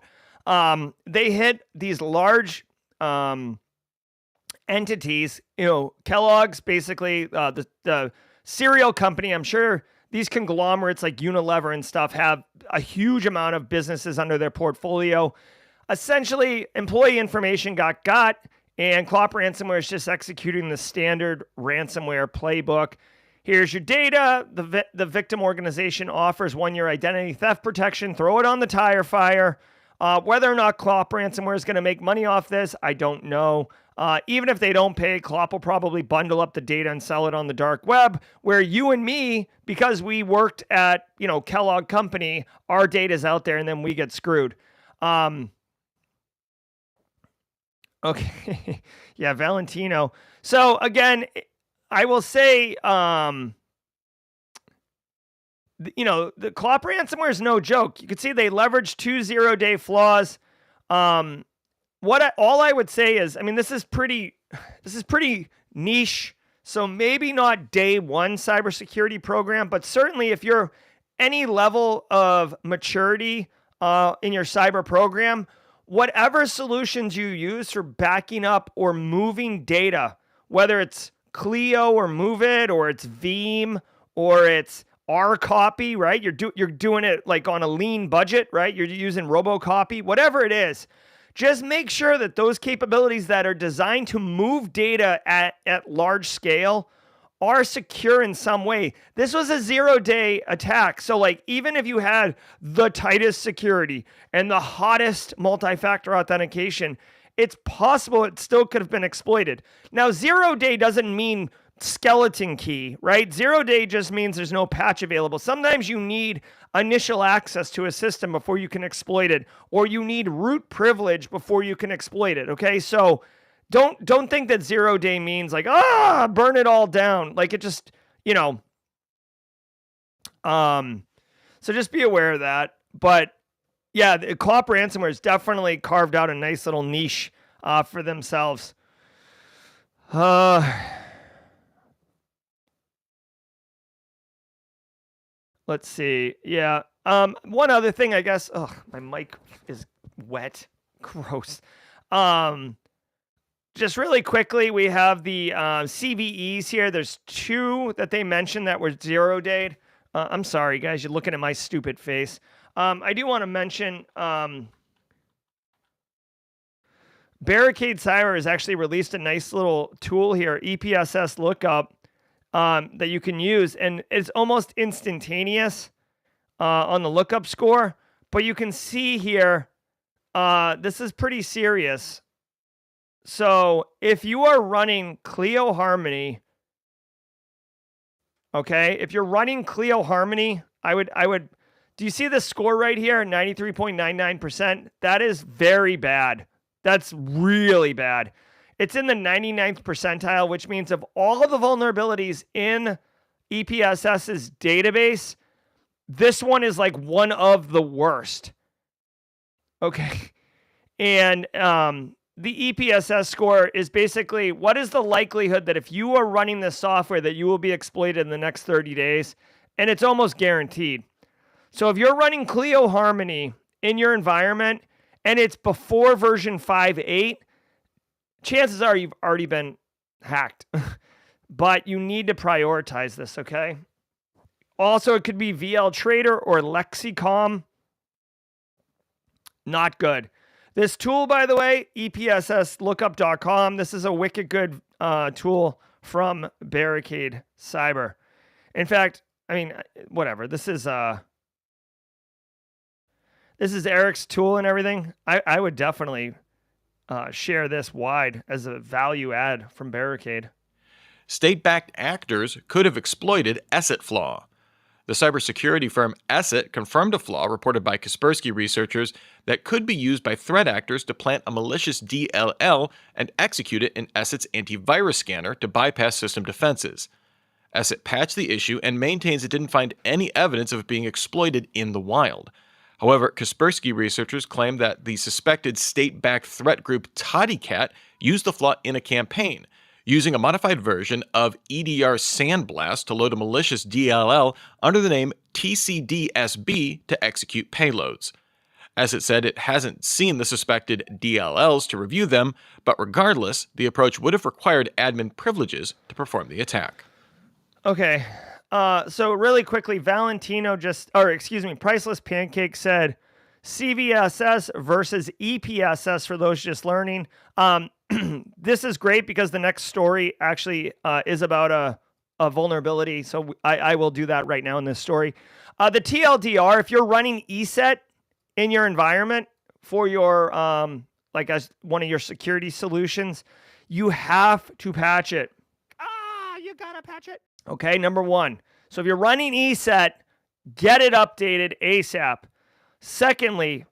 S2: They hit these large entities. You know, Kellogg's basically the cereal company. I'm sure these conglomerates like Unilever and stuff have a huge amount of businesses under their portfolio. Essentially, employee information got, and Clop ransomware is just executing the standard ransomware playbook. Here's your data. The victim organization offers 1 year identity theft protection. Throw it on the tire fire. Whether or not Clop ransomware is going to make money off this, I don't know. Even if they don't pay, Clop will probably bundle up the data and sell it on the dark web, where you and me, because we worked at, Kellogg Company, our data's out there and then we get screwed. Okay. Yeah, Valentino. So again, I will say, the Clop ransomware is no joke. You can see they leveraged 2 0-day flaws. All I would say is, this is pretty niche. So maybe not day one cybersecurity program, but certainly if you're any level of maturity in your cyber program, whatever solutions you use for backing up or moving data, whether it's Clio or Move It, or it's Veeam, or it's RCopy, right? You're doing it like on a lean budget, right? You're using RoboCopy, whatever it is. Just make sure that those capabilities that are designed to move data at large scale are secure in some way. This was a 0-day attack. So like, even if you had the tightest security and the hottest multi-factor authentication, it's possible it still could have been exploited. Now, 0-day doesn't mean skeleton key, right? 0-day just means there's no patch available. Sometimes you need initial access to a system before you can exploit it, or you need root privilege before you can exploit it. Okay, so don't think that 0-day means like burn it all down. Like it just so just be aware of that. But yeah, the Clop ransomware has definitely carved out a nice little niche for themselves. Let's see. Yeah. One other thing, I guess. Oh, my mic is wet. Gross. Just really quickly, we have the CVEs here. There's 2 that they mentioned that were 0-dayed. I'm sorry, guys. You're looking at my stupid face. I do want to mention Barricade Cyber has actually released a nice little tool here, EPSS lookup, that you can use, and it's almost instantaneous on the lookup score. But you can see here, this is pretty serious. So if you are running Clio Harmony, okay, if you're running Clio Harmony, I would. Do you see the score right here? 93.99%. That is very bad. That's really bad. It's in the 99th percentile, which means of all of the vulnerabilities in EPSS's database, this one is like one of the worst. Okay. And the EPSS score is basically what is the likelihood that if you are running this software that you will be exploited in the next 30 days, and it's almost guaranteed. So if you're running Clio Harmony in your environment and it's before version 5.8, chances are you've already been hacked. But you need to prioritize this, okay? Also, it could be VL Trader or Lexicom. Not good. This tool, by the way, EPSSlookup.com. This is a wicked good tool from Barricade Cyber. In fact, I mean, whatever. This is Eric's tool and everything. I would definitely share this wide as a value add from Barricade.
S6: State-backed actors could have exploited ESET flaw. The cybersecurity firm ESET confirmed a flaw reported by Kaspersky researchers that could be used by threat actors to plant a malicious DLL and execute it in ESET's antivirus scanner to bypass system defenses. ESET patched the issue and maintains it didn't find any evidence of it being exploited in the wild. However, Kaspersky researchers claim that the suspected state-backed threat group Toddycat used the flaw in a campaign, using a modified version of EDR Sandblast to load a malicious DLL under the name TCDSB to execute payloads. As it said, it hasn't seen the suspected DLLs to review them, but regardless, the approach would have required admin privileges to perform the attack.
S2: Okay, so really quickly, Priceless Pancake said CVSS versus EPSS for those just learning. This is great because the next story actually is about a vulnerability. So I will do that right now in this story. The TLDR, if you're running ESET in your environment for your, like as one of your security solutions, you have to patch it. You gotta patch it. Okay, number one. So if you're running ESET, get it updated ASAP. Secondly,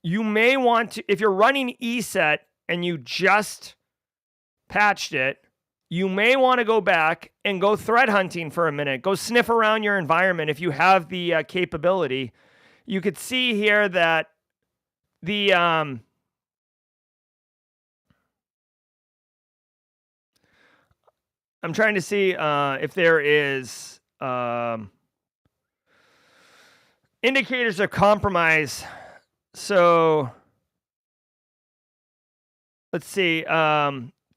S2: you may want to, if you're running ESET and you just patched it, you may want to go back and go threat hunting for a minute. Go sniff around your environment if you have the capability. You could see here that the I'm trying to see if there is indicators of compromise. So let's see.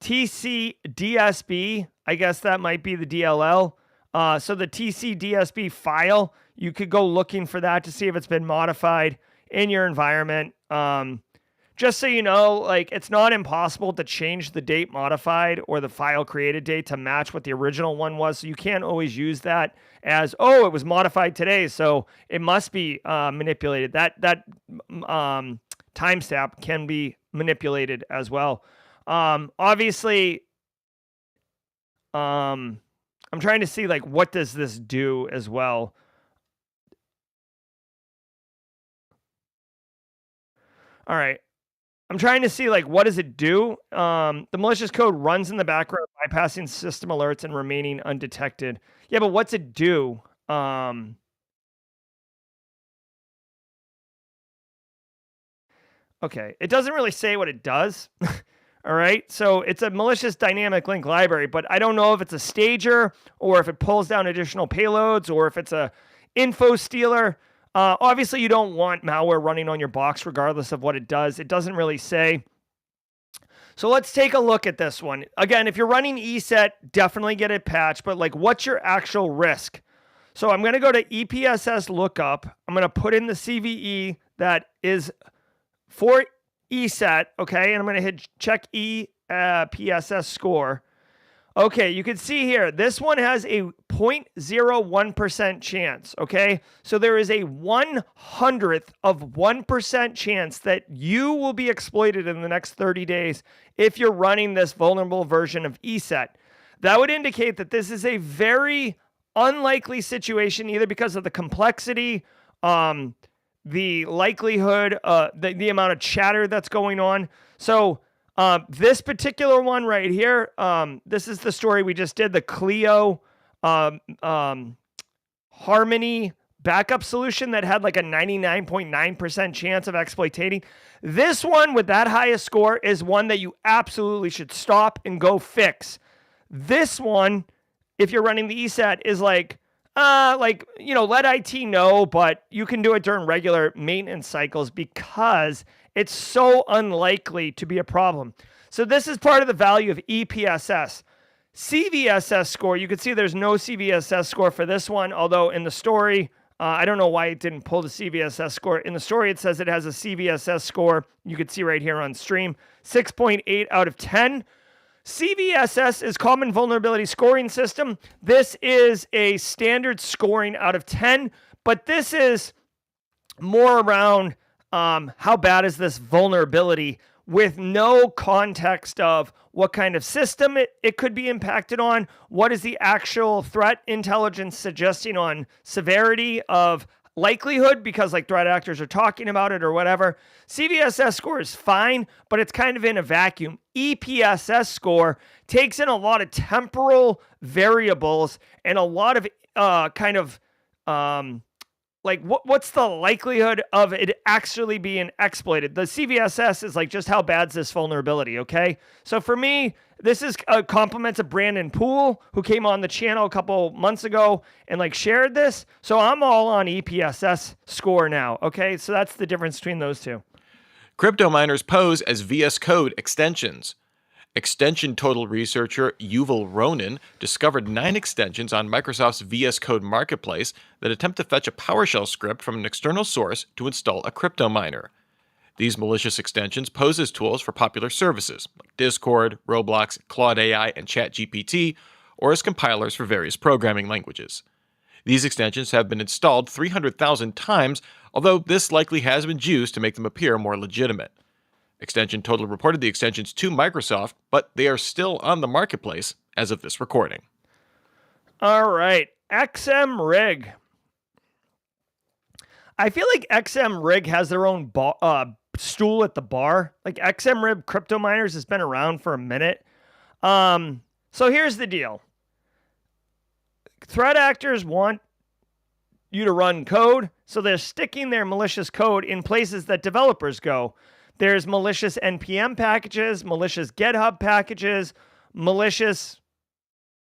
S2: TCDSB, I guess that might be the DLL. So the TCDSB file, you could go looking for that to see if it's been modified in your environment. Just so you know, like it's not impossible to change the date modified or the file created date to match what the original one was. So you can't always use that as, oh, it was modified today, so it must be manipulated. That timestamp can be manipulated as well. Obviously, I'm trying to see like what does this do as well. All right. I'm trying to see like what does it do? The malicious code runs in the background, bypassing system alerts and remaining undetected. Yeah, but what's it do? Okay, it doesn't really say what it does. All right, so it's a malicious dynamic link library, but I don't know if it's a stager or if it pulls down additional payloads or if it's a info stealer. Obviously, you don't want malware running on your box regardless of what it does. It doesn't really say. So let's take a look at this one. Again, if you're running ESET, definitely get it patched, but like what's your actual risk? So I'm going to go to EPSS lookup. I'm going to put in the CVE that is for ESET, okay? And I'm going to hit check EPSS score. Okay, you can see here, this one has a 0.01% chance, okay? So there is a 1/100th of 1% chance that you will be exploited in the next 30 days if you're running this vulnerable version of ESET. That would indicate that this is a very unlikely situation, either because of the complexity, the likelihood, the amount of chatter that's going on. So this particular one right here, this is the story we just did, the Clio Harmony backup solution that had like a 99.9% chance of exploiting. This one with that highest score is one that you absolutely should stop and go fix. This one, if you're running the ESET, is let IT know, but you can do it during regular maintenance cycles because it's so unlikely to be a problem. So this is part of the value of EPSS. CVSS score, you can see there's no CVSS score for this one, although in the story, I don't know why it didn't pull the CVSS score. In the story, it says it has a CVSS score. You can see right here on stream, 6.8 out of 10. CVSS is Common Vulnerability Scoring System. This is a standard scoring out of 10, but this is more around how bad is this vulnerability with no context of what kind of system it could be impacted on, what is the actual threat intelligence suggesting on severity of likelihood, because like threat actors are talking about it or whatever. CVSS score is fine, but it's kind of in a vacuum. EPSS score takes in a lot of temporal variables and a lot of what's the likelihood of it actually being exploited? The CVSS is like, just how bad's this vulnerability, okay? So for me, this is a compliment to Brandon Poole, who came on the channel a couple months ago and like shared this. So I'm all on EPSS score now, okay? So that's the difference between those two.
S6: Crypto miners pose as VS Code extensions. Extension total researcher Yuval Ronin discovered 9 extensions on Microsoft's VS Code marketplace that attempt to fetch a PowerShell script from an external source to install a crypto miner. These malicious extensions pose as tools for popular services like Discord, Roblox, Claude AI, and ChatGPT, or as compilers for various programming languages. These extensions have been installed 300,000 times, although this likely has been used to make them appear more legitimate. Extension Total reported the extensions to Microsoft, but they are still on the marketplace as of this recording.
S2: All right, XM Rig. I feel like XM Rig has their own stool at the bar. Like XM Rig Crypto Miners has been around for a minute. So here's the deal. Threat actors want you to run code, so they're sticking their malicious code in places that developers go. There's malicious NPM packages, malicious GitHub packages, malicious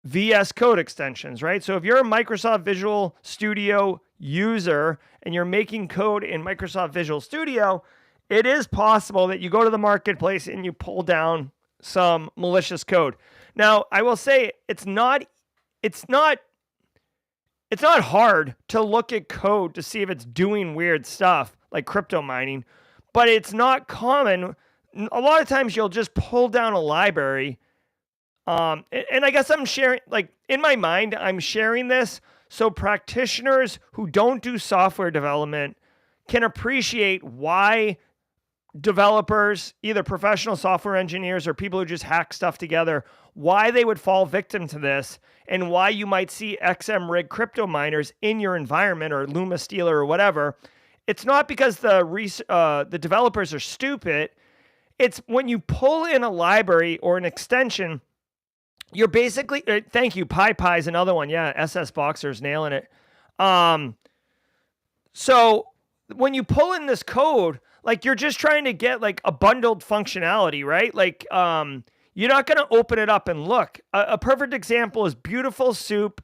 S2: VS Code extensions, right? So if you're a Microsoft Visual Studio user and you're making code in Microsoft Visual Studio, it is possible that you go to the marketplace and you pull down some malicious code. Now, I will say it's not hard to look at code to see if it's doing weird stuff like crypto mining. But it's not common. A lot of times you'll just pull down a library. And I guess I'm sharing, like in my mind, I'm sharing this so practitioners who don't do software development can appreciate why developers, either professional software engineers or people who just hack stuff together, why they would fall victim to this and why you might see XM Rig crypto miners in your environment or Luma Stealer or whatever. It's not because the developers are stupid. It's when you pull in a library or an extension, you're basically, thank you, PyPy is another one. Yeah, SS Boxer's nailing it. So when you pull in this code, like you're just trying to get like a bundled functionality, right? Like you're not going to open it up and look. A perfect example is Beautiful Soup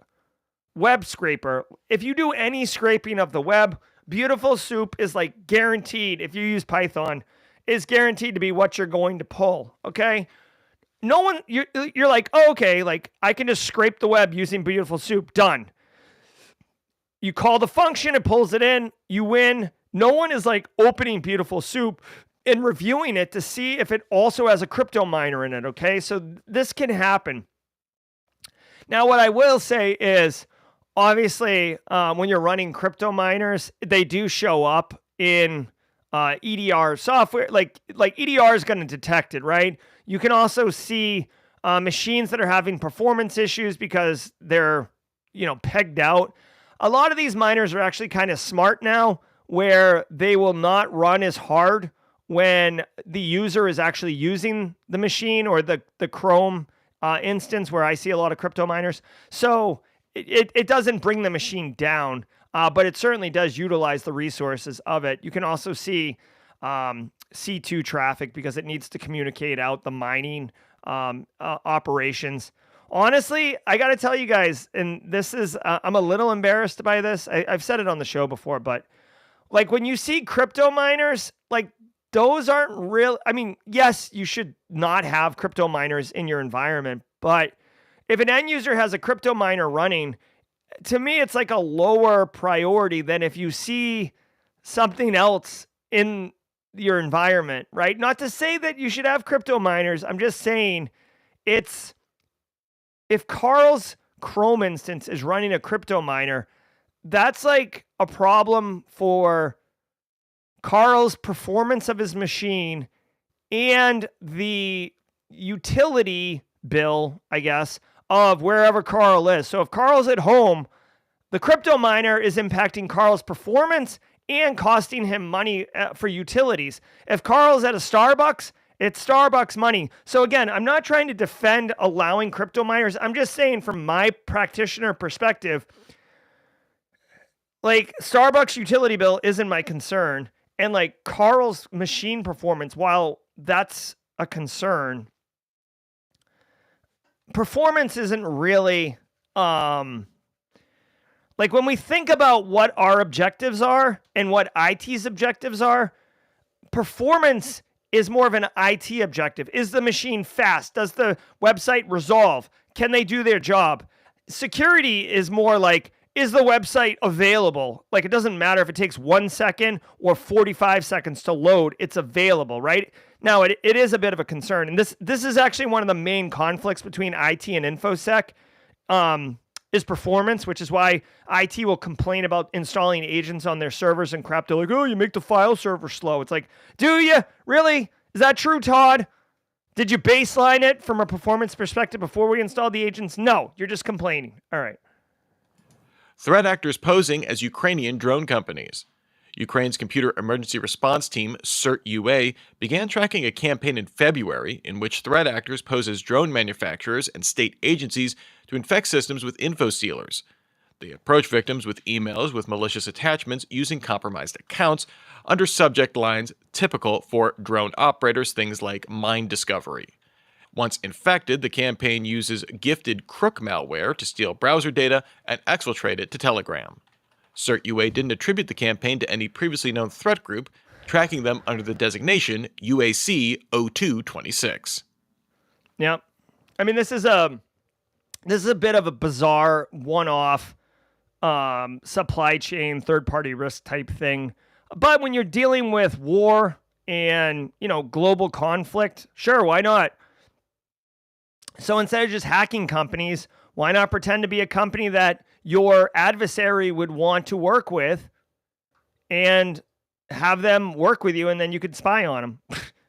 S2: Web Scraper. If you do any scraping of the web, Beautiful Soup is like guaranteed, if you use Python, is guaranteed to be what you're going to pull, okay? No one, you're like, oh, okay, like I can just scrape the web using Beautiful Soup, done. You call the function, it pulls it in, you win. No one is like opening Beautiful Soup and reviewing it to see if it also has a crypto miner in it, okay? So this can happen. Now, what I will say is, obviously, when you're running crypto miners, they do show up in EDR software. Like EDR is going to detect it, right? You can also see machines that are having performance issues because they're, pegged out. A lot of these miners are actually kind of smart now, where they will not run as hard when the user is actually using the machine or the Chrome instance, where I see a lot of crypto miners. So it doesn't bring the machine down, but it certainly does utilize the resources of it. You can also see C2 traffic because it needs to communicate out the mining operations. Honestly, I got to tell you guys, and this is, I'm a little embarrassed by this. I've said it on the show before, but like when you see crypto miners, like those aren't real. I mean, yes, you should not have crypto miners in your environment, but if an end user has a crypto miner running, to me, it's like a lower priority than if you see something else in your environment, right? Not to say that you should have crypto miners. I'm just saying it's, if Carl's Chrome instance is running a crypto miner, that's like a problem for Carl's performance of his machine and the utility bill, I guess, of wherever Carl is. So if Carl's at home, the crypto miner is impacting Carl's performance and costing him money for utilities. If Carl's at a Starbucks, it's Starbucks money. So again, I'm not trying to defend allowing crypto miners. I'm just saying from my practitioner perspective, like Starbucks utility bill isn't my concern. And like Carl's machine performance, while that's a concern, performance isn't really, like when we think about what our objectives are and what IT's objectives are, performance is more of an IT objective. Is the machine fast? Does the website resolve? Can they do their job? Security is more like, is the website available? Like it doesn't matter if it takes 1 second or 45 seconds to load, it's available, right? Now it is a bit of a concern. And this is actually one of the main conflicts between IT and InfoSec, is performance, which is why IT will complain about installing agents on their servers and crap. They're like, oh, you make the file server slow. It's like, do you? Really? Is that true, Todd? Did you baseline it from a performance perspective before we installed the agents? No, you're just complaining. All right.
S6: Threat actors posing as Ukrainian drone companies. Ukraine's Computer Emergency Response Team, CERT-UA, began tracking a campaign in February in which threat actors pose as drone manufacturers and state agencies to infect systems with info stealers. They approach victims with emails with malicious attachments using compromised accounts under subject lines typical for drone operators, things like mine discovery. Once infected, the campaign uses gifted crook malware to steal browser data and exfiltrate it to Telegram. CERT-UA didn't attribute the campaign to any previously known threat group, tracking them under the designation UAC 0226.
S2: Yeah. I mean, this is a bit of a bizarre one-off supply chain third-party risk type thing. But when you're dealing with war and, global conflict, sure, why not? So instead of just hacking companies, why not pretend to be a company that your adversary would want to work with and have them work with you, and then you could spy on them,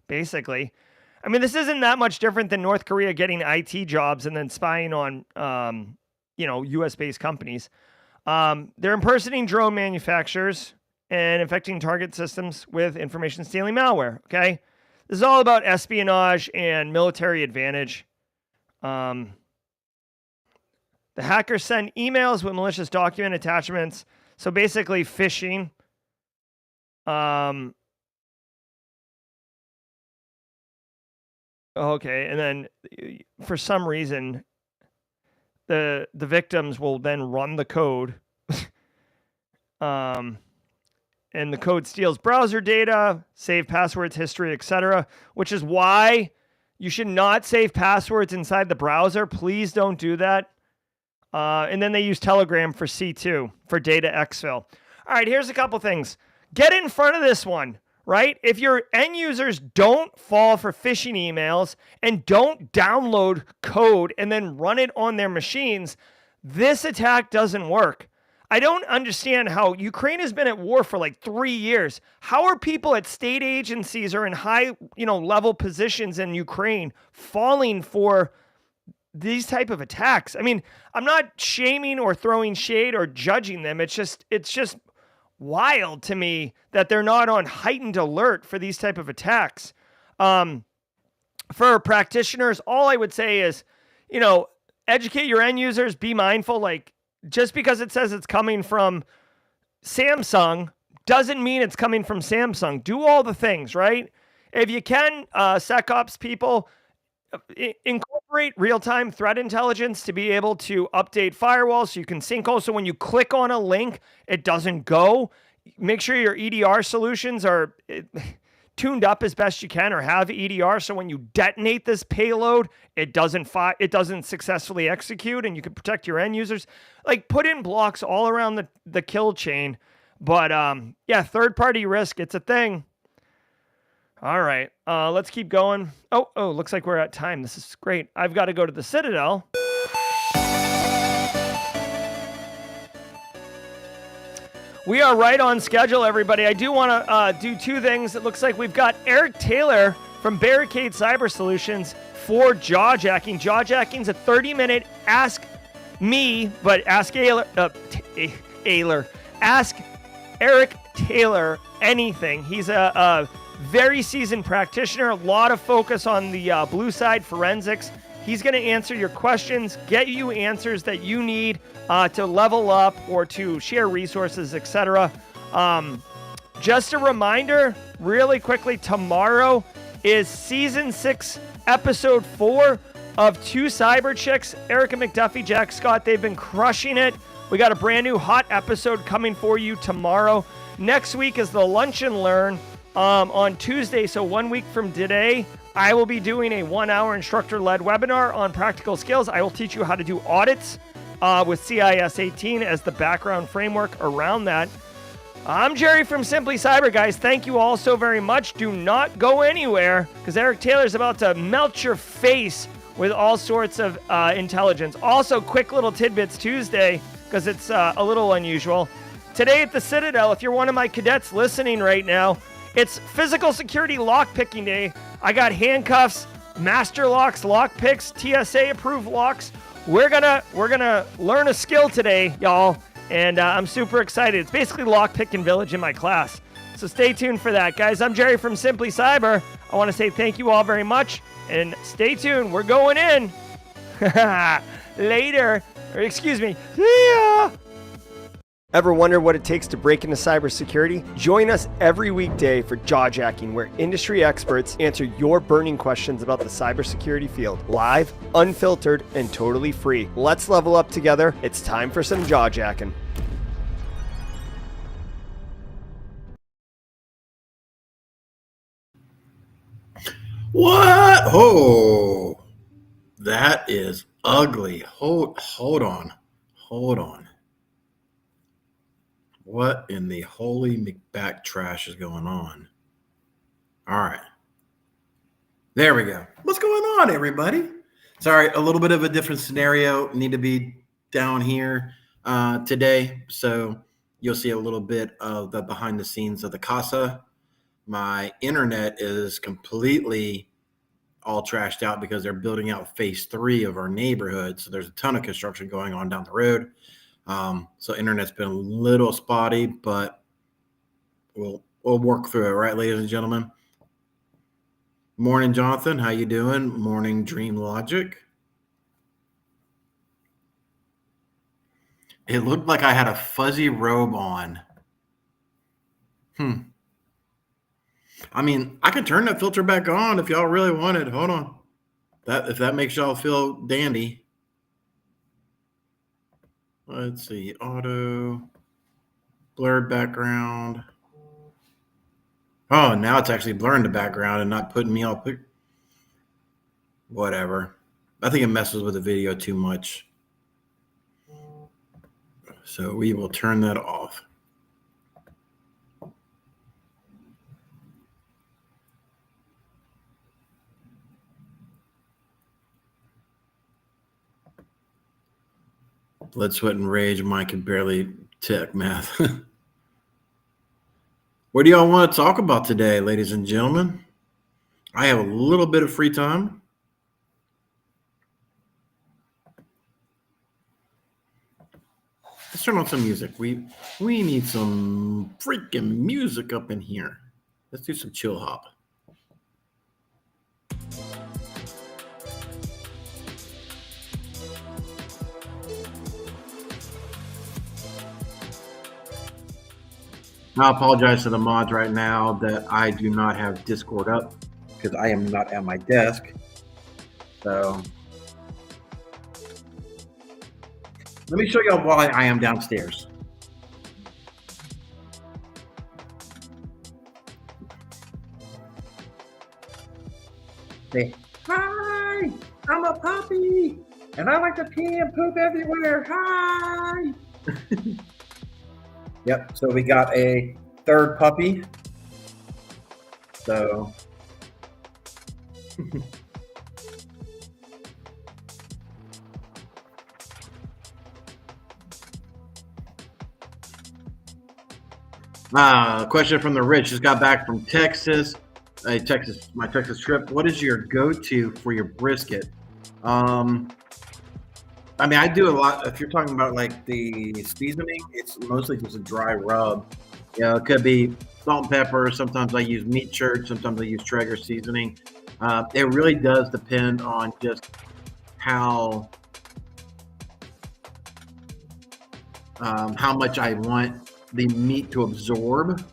S2: basically. I mean, this isn't that much different than North Korea getting IT jobs and then spying on, US-based companies. They're impersonating drone manufacturers and infecting target systems with information stealing malware, okay? This is all about espionage and military advantage. The hackers send emails with malicious document attachments. So basically phishing. Okay. And then for some reason, the victims will then run the code. And the code steals browser data, save passwords, history, etc., which is why you should not save passwords inside the browser. Please don't do that. And then they use Telegram for C2, for data exfil. All right, here's a couple things. Get in front of this one, right? If your end users don't fall for phishing emails and don't download code and then run it on their machines, this attack doesn't work. I don't understand how Ukraine has been at war for like 3 years. How are people at state agencies or in high, level positions in Ukraine falling for these type of attacks? I mean, I'm not shaming or throwing shade or judging them. It's just wild to me that they're not on heightened alert for these type of attacks. For practitioners, all I would say is, educate your end users, be mindful, like just because it says it's coming from Samsung doesn't mean it's coming from Samsung. Do all the things, right? If you can, SecOps people, incorporate real-time threat intelligence to be able to update firewalls so you can sync. Also, when you click on a link, it doesn't go. Make sure your EDR solutions are tuned up as best you can, or have EDR, so when you detonate this payload, it doesn't successfully execute, and you can protect your end users. Like, put in blocks all around the kill chain. But yeah, third-party risk, it's a thing. All right, let's keep going. Oh, looks like we're at time. This is great. I've got to go to the Citadel. We are right on schedule, everybody. I do want to do two things. It looks like we've got Eric Taylor from Barricade Cyber Solutions for jawjacking. Jawjacking's a 30-minute ask me, but ask ask Eric Taylor anything. He's a very seasoned practitioner, a lot of focus on the blue side forensics. He's going to answer your questions, get you answers that you need to level up or to share resources, etc. Just a reminder, really quickly, tomorrow is season 6, episode 4 of Two Cyber Chicks. Erica McDuffie, Jack Scott, they've been crushing it. We got a brand new hot episode coming for you tomorrow. Next week is the Lunch and Learn on Tuesday. So 1 week from today, I will be doing a 1-hour instructor-led webinar on practical skills. I will teach you how to do audits with CIS 18 as the background framework around that. I'm Jerry from Simply Cyber, guys. Thank you all so very much. Do not go anywhere, because Eric Taylor's about to melt your face with all sorts of intelligence. Also, quick little Tidbits Tuesday, because it's a little unusual. Today at the Citadel, if you're one of my cadets listening right now, it's physical security lockpicking day. I got handcuffs, master locks, lockpicks, TSA approved locks. We're gonna learn a skill today, y'all, and I'm super excited. It's basically lockpicking village in my class. So stay tuned for that, guys. I'm Jerry from Simply Cyber. I want to say thank you all very much, and stay tuned. We're going in later. Or excuse me. See ya. Ever wonder what it takes to break into cybersecurity? Join us every weekday for Jawjacking, where industry experts answer your burning questions about the cybersecurity field. Live, unfiltered, and totally free. Let's level up together. It's time for some Jawjacking.
S3: What? Oh, that is ugly. Hold on. What in the holy McBack trash is going on? All right. There we go. What's going on, everybody? Sorry, a little bit of a different scenario. Need to be down here today. So you'll see a little bit of the behind the scenes of the casa. My internet is completely all trashed out because they're building out phase 3 of our neighborhood. So there's a ton of construction going on down the road. So internet's been a little spotty, but we'll work through it, right, ladies and gentlemen? Morning, Jonathan. How you doing? Morning, Dream Logic. It looked like I had a fuzzy robe on. I mean, I can turn that filter back on if y'all really want it. Hold on. If that makes y'all feel dandy. Let's see, auto, blurred background. Oh, now it's actually blurring the background and not putting me all whatever. I think it messes with the video too much. So we will turn that off. Blood, sweat, and rage. Mike can barely tech math. What do y'all want to talk about today, ladies and gentlemen? I have a little bit of free time. Let's turn on some music. We need some freaking music up in here. Let's do some chill hop. I apologize to the mods right now that I do not have Discord up because I am not at my desk. So let me show y'all why I am downstairs. Say, hi, I'm a puppy, and I like to pee and poop everywhere. Hi. Yep, so we got a third puppy. So question from the Rich. Just got back from Texas. My Texas trip. What is your go-to for your brisket? I mean, I do a lot. If you're talking about like the seasoning, it's mostly just a dry rub. You know, it could be salt and pepper. Sometimes I use meat church. Sometimes I use Traeger seasoning. It really does depend on just how much I want the meat to absorb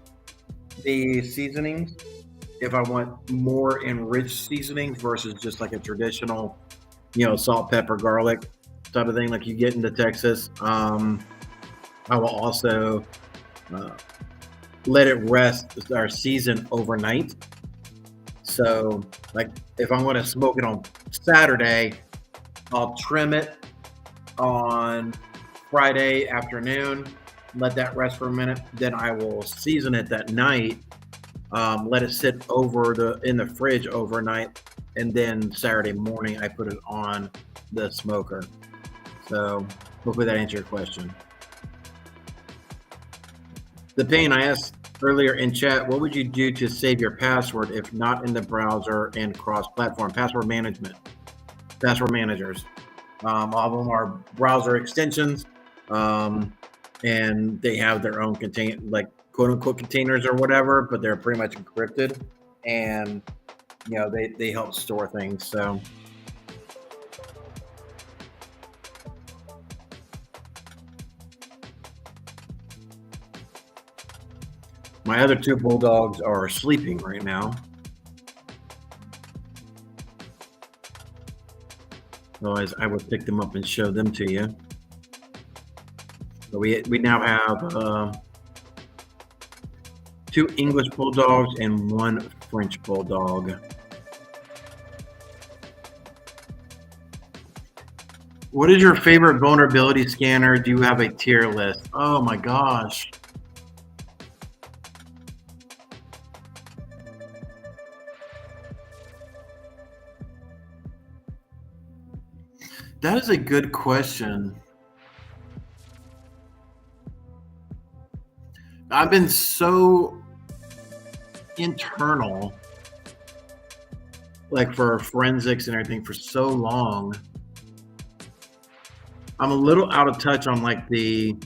S3: the seasonings. If I want more enriched seasonings versus just like a traditional, salt, pepper, garlic type of thing like you get into Texas. I will also let it rest or season overnight. So like if I'm going to smoke it on Saturday, I'll trim it on Friday afternoon, let that rest for a minute. Then I will season it that night, let it sit in the fridge overnight. And then Saturday morning, I put it on the smoker. So hopefully that answered your question. The Pain, I asked earlier in chat, what would you do to save your password if not in the browser and cross-platform? Password management. Password managers. All of them are browser extensions, and they have their own quote-unquote containers or whatever, but they're pretty much encrypted, and they help store things. So my other two bulldogs are sleeping right now. Otherwise, I would pick them up and show them to you. So we now have 2 English bulldogs and 1 French bulldog. What is your favorite vulnerability scanner? Do you have a tier list? Oh my gosh. That is a good question. I've been so internal, like for forensics and everything, for so long. I'm a little out of touch on like the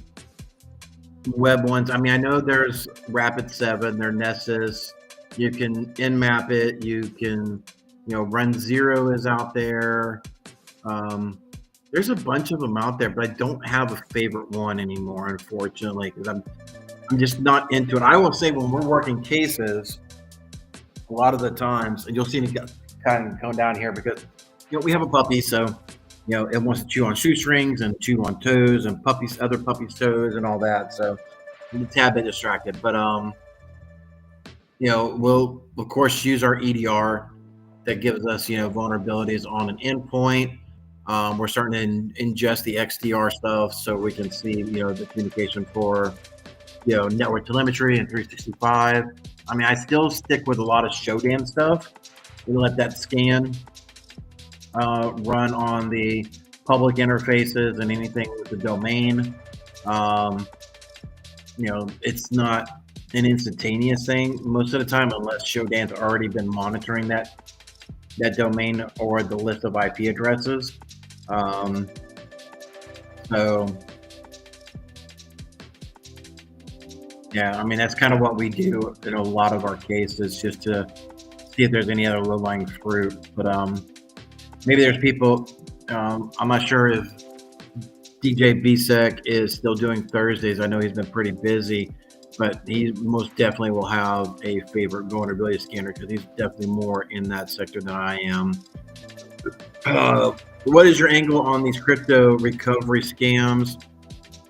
S3: web ones. I mean, I know there's Rapid7, there's Nessus. You can nmap it. You can, Run Zero is out there. There's a bunch of them out there, but I don't have a favorite one anymore, unfortunately, because I'm just not into it. I will say when we're working cases, a lot of the times, and you'll see me kind of come down here because we have a puppy, so it wants to chew on shoestrings and chew on toes and other puppies' toes and all that. So I'm a tad bit distracted, but we'll of course use our EDR that gives us vulnerabilities on an endpoint. We're starting to ingest the XDR stuff so we can see the communication for network telemetry and 365. I mean, I still stick with a lot of Shodan stuff. We let that scan run on the public interfaces and anything with the domain. It's not an instantaneous thing most of the time, unless Shodan's already been monitoring that domain or the list of IP addresses. So yeah, I mean, that's kind of what we do in a lot of our cases, just to see if there's any other low-lying fruit. But maybe there's people, I'm not sure if DJ BSEC is still doing Thursdays. I know he's been pretty busy. but he most definitely will have a favorite vulnerability scanner because he's definitely more in that sector than I am. What is your angle on these crypto recovery scams?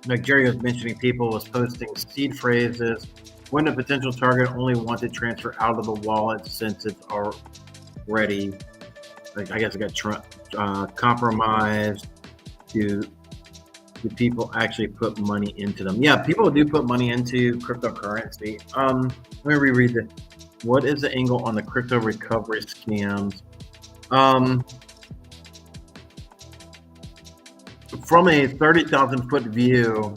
S3: Like Jerry was mentioning, people was posting seed phrases. When a potential target only wanted transfer out of the wallet since it's already, like I guess it got compromised. Do people actually put money into them? Yeah, people do put money into cryptocurrency. Let me reread this. What is the angle on the crypto recovery scams? From a 30,000 foot view,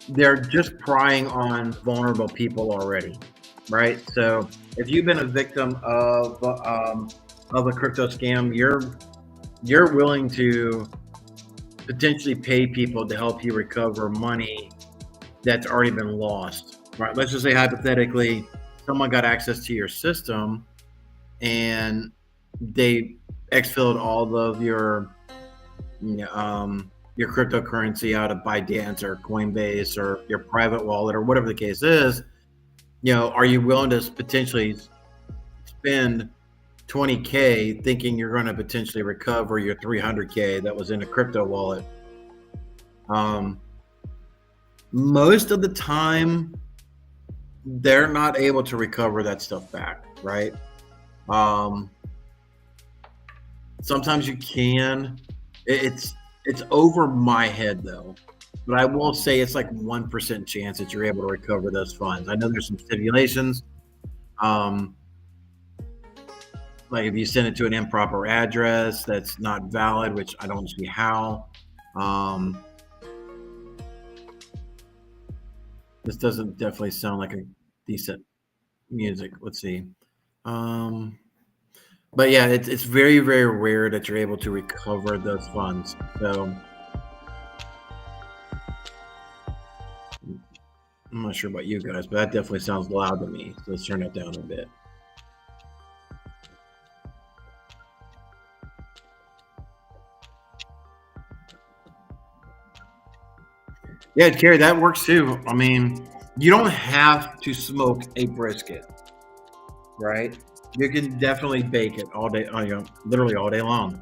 S3: they're just prying on vulnerable people already, right? So if you've been a victim of a crypto scam, you're willing to potentially pay people to help you recover money that's already been lost, right? Let's just say hypothetically, someone got access to your system and they exfilled all of your cryptocurrency out of Binance or Coinbase or your private wallet or whatever the case is. Are you willing to potentially spend $20K thinking you're going to potentially recover your $300K that was in a crypto wallet? Most of the time, they're not able to recover that stuff back, right? Sometimes you can. It's over my head though, but I will say it's like 1% chance that you're able to recover those funds. I know there's some stipulations. Like if you send it to an improper address that's not valid, which I don't see how. This doesn't definitely sound like a decent music. Let's see. But yeah, it's very, very rare that you're able to recover those funds. So I'm not sure about you guys, but that definitely sounds loud to me. So let's turn it down a bit. Yeah, Carrie, that works too. I mean, you don't have to smoke a brisket, right? You can definitely bake it all day, literally all day long.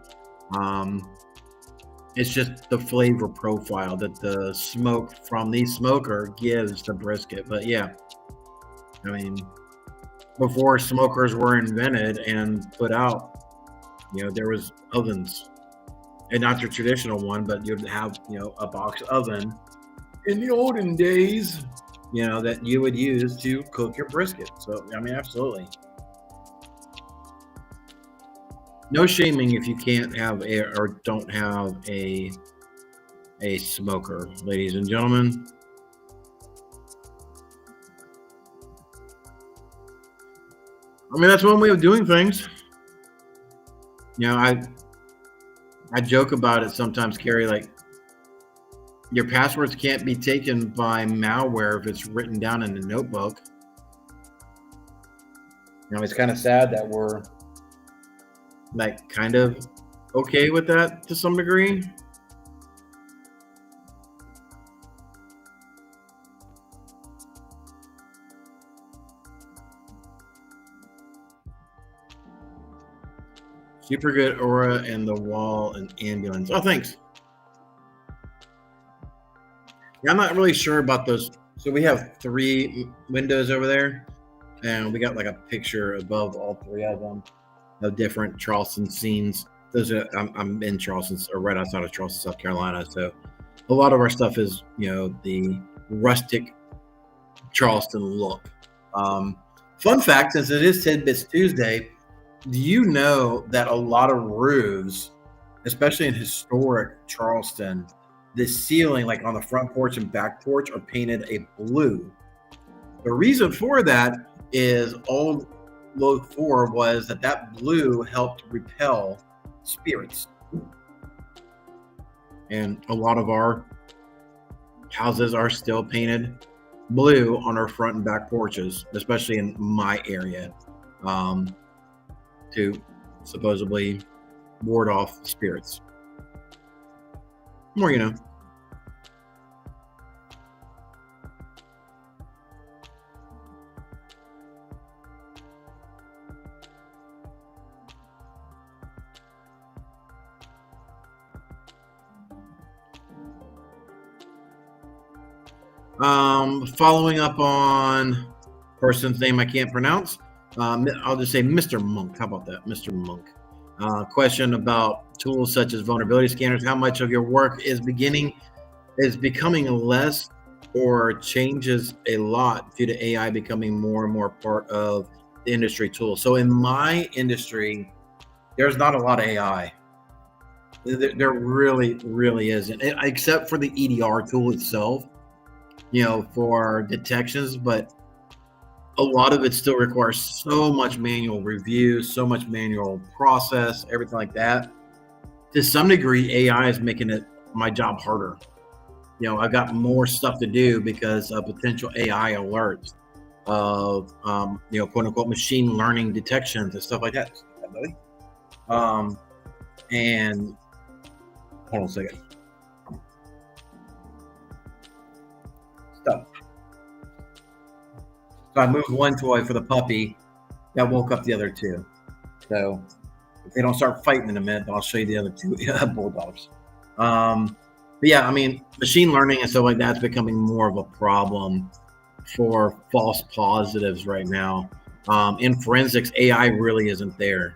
S3: It's just the flavor profile that the smoke from the smoker gives the brisket. But yeah, I mean, before smokers were invented and put out, there was ovens, and not your traditional one, but you'd have, a box oven in the olden days, that you would use to cook your brisket. So, I mean, absolutely. No shaming if you can't have or don't have a smoker, ladies and gentlemen. I mean, that's one way of doing things. I joke about it sometimes, Carrie, like your passwords can't be taken by malware if it's written down in a notebook. It's kind of sad that we're like kind of okay with that to some degree. Super good aura and the wall and ambulance. Oh, thanks. Yeah, I'm not really sure about those. So we have 3 windows over there, and we got like a picture above all 3 of them of different Charleston scenes. Those are I'm in Charleston, or right outside of Charleston, South Carolina. So a lot of our stuff is the rustic Charleston look. Fun fact, since it is Tidbits Tuesday, do you know that a lot of roofs, especially in historic Charleston, the ceiling, like on the front porch and back porch, are painted a blue? The reason for that is old Loath 4 was that blue helped repel spirits. And a lot of our houses are still painted blue on our front and back porches, especially in my area, to supposedly ward off spirits. More, Following up on person's name I can't pronounce, I'll just say Mr. Monk. How about that, Mr. Monk? Question about tools such as vulnerability scanners. How much of your work is becoming less or changes a lot due to AI becoming more and more part of the industry tool? So in my industry, there's not a lot of AI. There really isn't, except for the EDR tool itself, for detections. But a lot of it still requires so much manual review, so much manual process, everything like that. To some degree, AI is making my job harder. I've got more stuff to do because of potential AI alerts of, quote unquote, machine learning detections and stuff like that. And hold on a second. Stop. So I moved one toy for the puppy. That woke up the other two. So if they don't start fighting in a minute, I'll show you the other two bulldogs. But yeah, I mean, machine learning and stuff like that's becoming more of a problem for false positives right now. In forensics, AI really isn't there.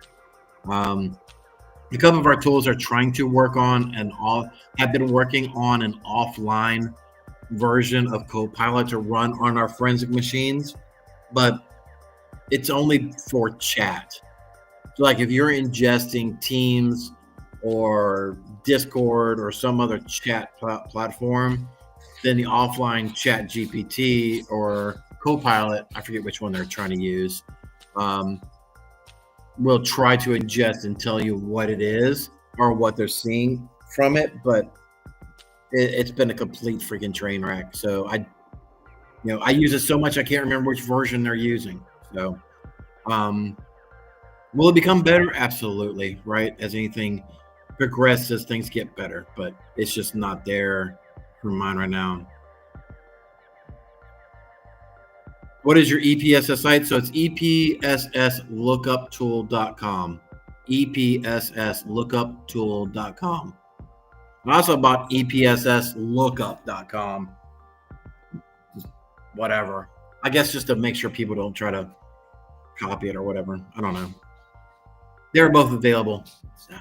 S3: A couple of our tools are trying to work on have been working on an offline version of Copilot to run on our forensic machines, but it's only for chat. So like if you're ingesting Teams or Discord or some other chat platform, then the offline Chat GPT or Copilot, I forget which one they're trying to use, will try to ingest and tell you what it is or what they're seeing from it, but it's been a complete freaking train wreck. So I use it so much I can't remember which version they're using. So will it become better? Absolutely, right? As anything progresses, things get better, but it's just not there for mine right now. What is your EPSS site? So it's EPSSLookupTool.com. EPSSLookupTool.com. I also bought EPSSLookup.com. Whatever. I guess just to make sure people don't try to copy it or whatever. I don't know. They're both available. So.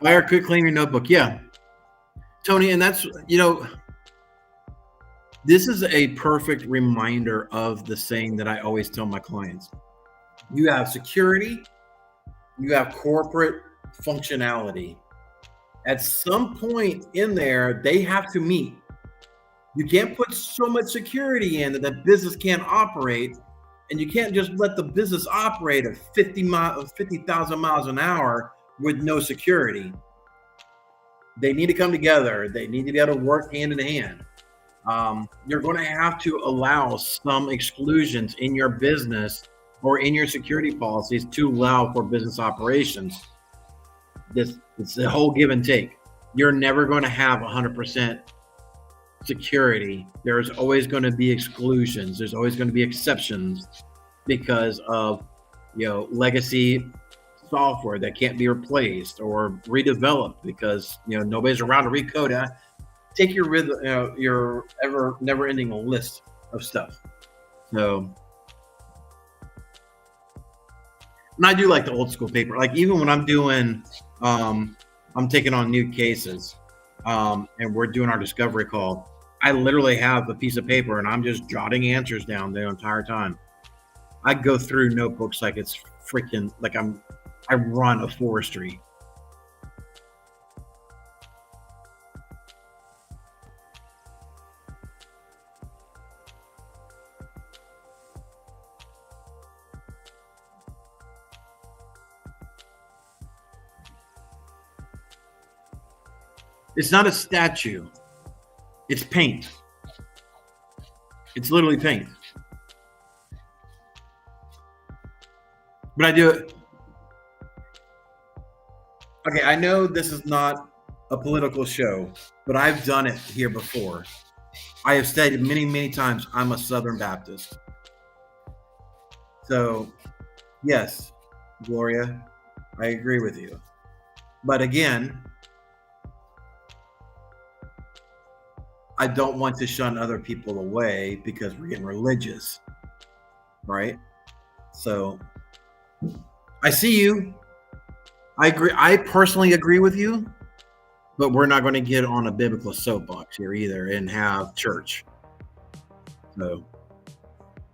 S3: Fire could claim your notebook. Yeah. Tony, and that's, this is a perfect reminder of the saying that I always tell my clients. You have security, you have corporate functionality. At some point in there, they have to meet. You can't put so much security in that the business can't operate, and you can't just let the business operate at 50,000 miles an hour with no security. They need to come together. They need to be able to work hand in hand. You're going to have to allow some exclusions in your business or in your security policies to allow for business operations. It's a whole give and take. You're never going to have 100% security. There's always going to be exclusions. There's always going to be exceptions because of legacy software that can't be replaced or redeveloped because nobody's around to recode it. Take your ever never-ending list of stuff. So, and I do like the old school paper. Like even when I'm doing, I'm taking on new cases, and we're doing our discovery call. I literally have a piece of paper and I'm just jotting answers down the entire time. I go through notebooks like it's freaking like I run a forestry. It's not a statue. It's paint. It's literally paint. But I do it. Okay, I know this is not a political show, but I've done it here before. I have stated many, many times I'm a Southern Baptist. So, yes, Gloria, I agree with you. But again, I don't want to shun other people away because we're getting religious, right? So I see you. I agree. I personally agree with you, but we're not going to get on a biblical soapbox here either and have church. So,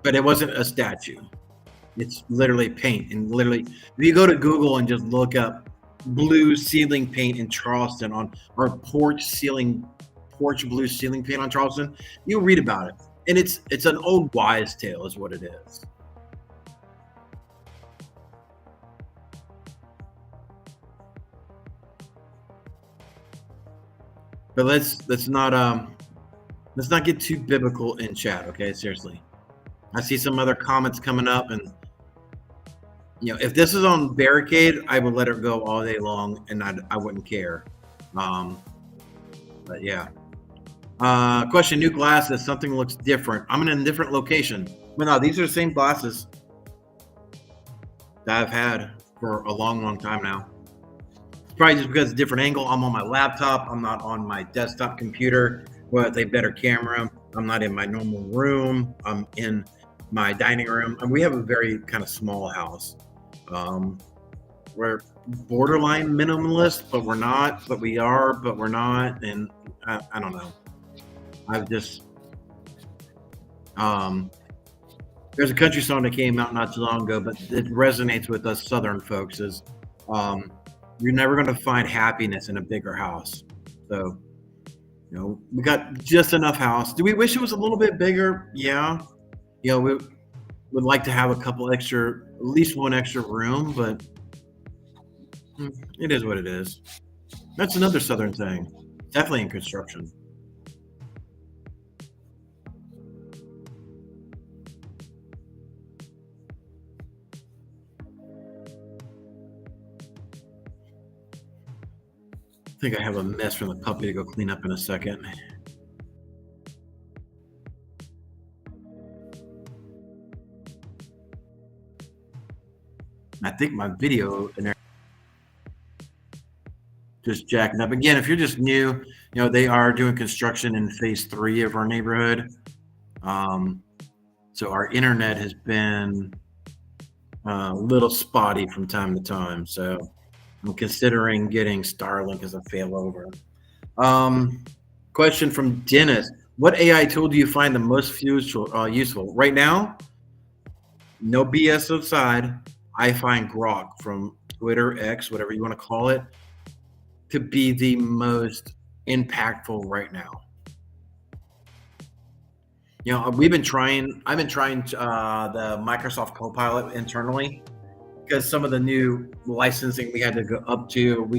S3: but it wasn't a statue. It's literally paint. And literally, if you go to Google and just look up blue ceiling paint in Charleston or porch blue ceiling paint on Charleston, you'll read about it. And it's an old wives' tale is what it is. But let's not get too biblical in chat, okay? Seriously. I see some other comments coming up, and if this is on Barricade, I would let it go all day long, and I wouldn't care. But yeah. Question: new glasses. Something looks different. I'm in a different location. But no, these are the same glasses that I've had for a long, long time now. It's probably just because it's a different angle. I'm on my laptop. I'm not on my desktop computer with a better camera. I'm not in my normal room. I'm in my dining room. And we have a very kind of small house. We're borderline minimalist, but we're not. But we are, but we're not. And I don't know. I've just there's a country song that came out not too long ago, but it resonates with us Southern folks. Is you're never going to find happiness in a bigger house. So, we got just enough house. Do we wish it was a little bit bigger? Yeah. We would like to have a couple extra, at least one extra room, but it is what it is. That's another Southern thing. Definitely in construction. I think I have a mess from the puppy to go clean up in a second. I think my video in there just jacking up. Again, if you're just new, they are doing construction in phase 3 of our neighborhood. So our internet has been a little spotty from time to time. So I'm considering getting Starlink as a failover. Question from Dennis: what AI tool do you find the most useful right now? No BS aside, I find Grok from Twitter, X, whatever you want to call it, to be the most impactful right now. I've been trying the Microsoft Copilot internally, because some of the new licensing we had to go up to, we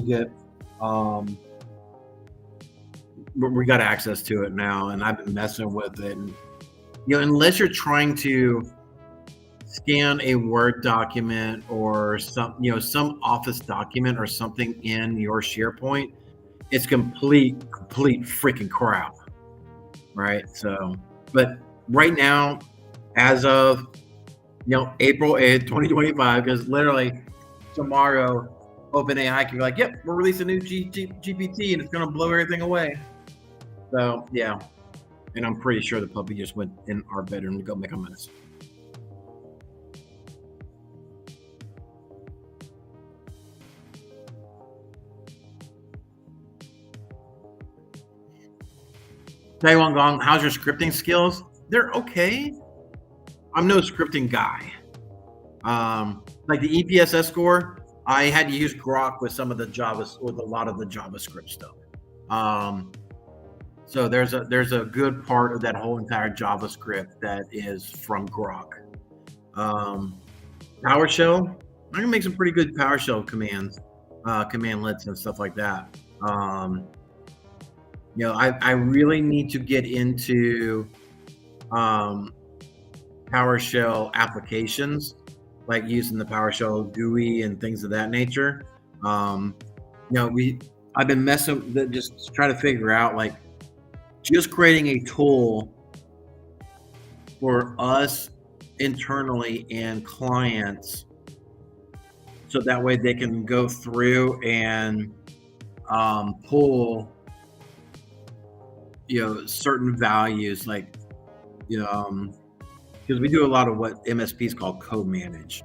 S3: got access to it now, and I've been messing with it. And, unless you're trying to scan a Word document or some Office document or something in your SharePoint, it's complete freaking crap, right? So, but right now, as of April 8th, 2025, because literally tomorrow, OpenAI can be like, yep, we're releasing a new GPT and it's going to blow everything away. So, yeah. And I'm pretty sure the puppy just went in our bedroom to go make a mess. Taiwan Gong, how's your scripting skills? They're okay. I'm no scripting guy. Like the EPSS score, I had to use Grok with some of the with a lot of the JavaScript stuff. So there's a good part of that whole entire JavaScript that is from Grok. PowerShell, I can make some pretty good PowerShell commands, commandlets and stuff like that. I really need to get into PowerShell applications, like using the PowerShell GUI and things of that nature. I've been messing, just trying to figure out, like, just creating a tool for us internally and clients so that way they can go through and pull, certain values, like, because we do a lot of what MSPs call co-manage.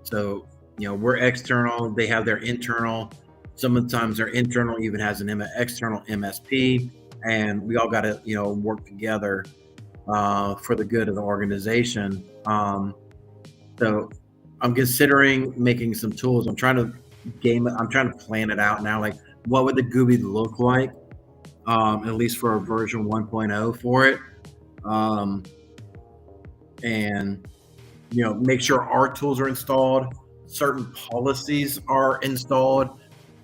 S3: So, we're external, they have their internal. Sometimes their internal even has an external MSP, and we all got to, work together for the good of the organization. So I'm considering making some tools. I'm trying to plan it out now. Like, what would the GUI look like? At least for a version 1.0 for it. And, make sure our tools are installed, certain policies are installed,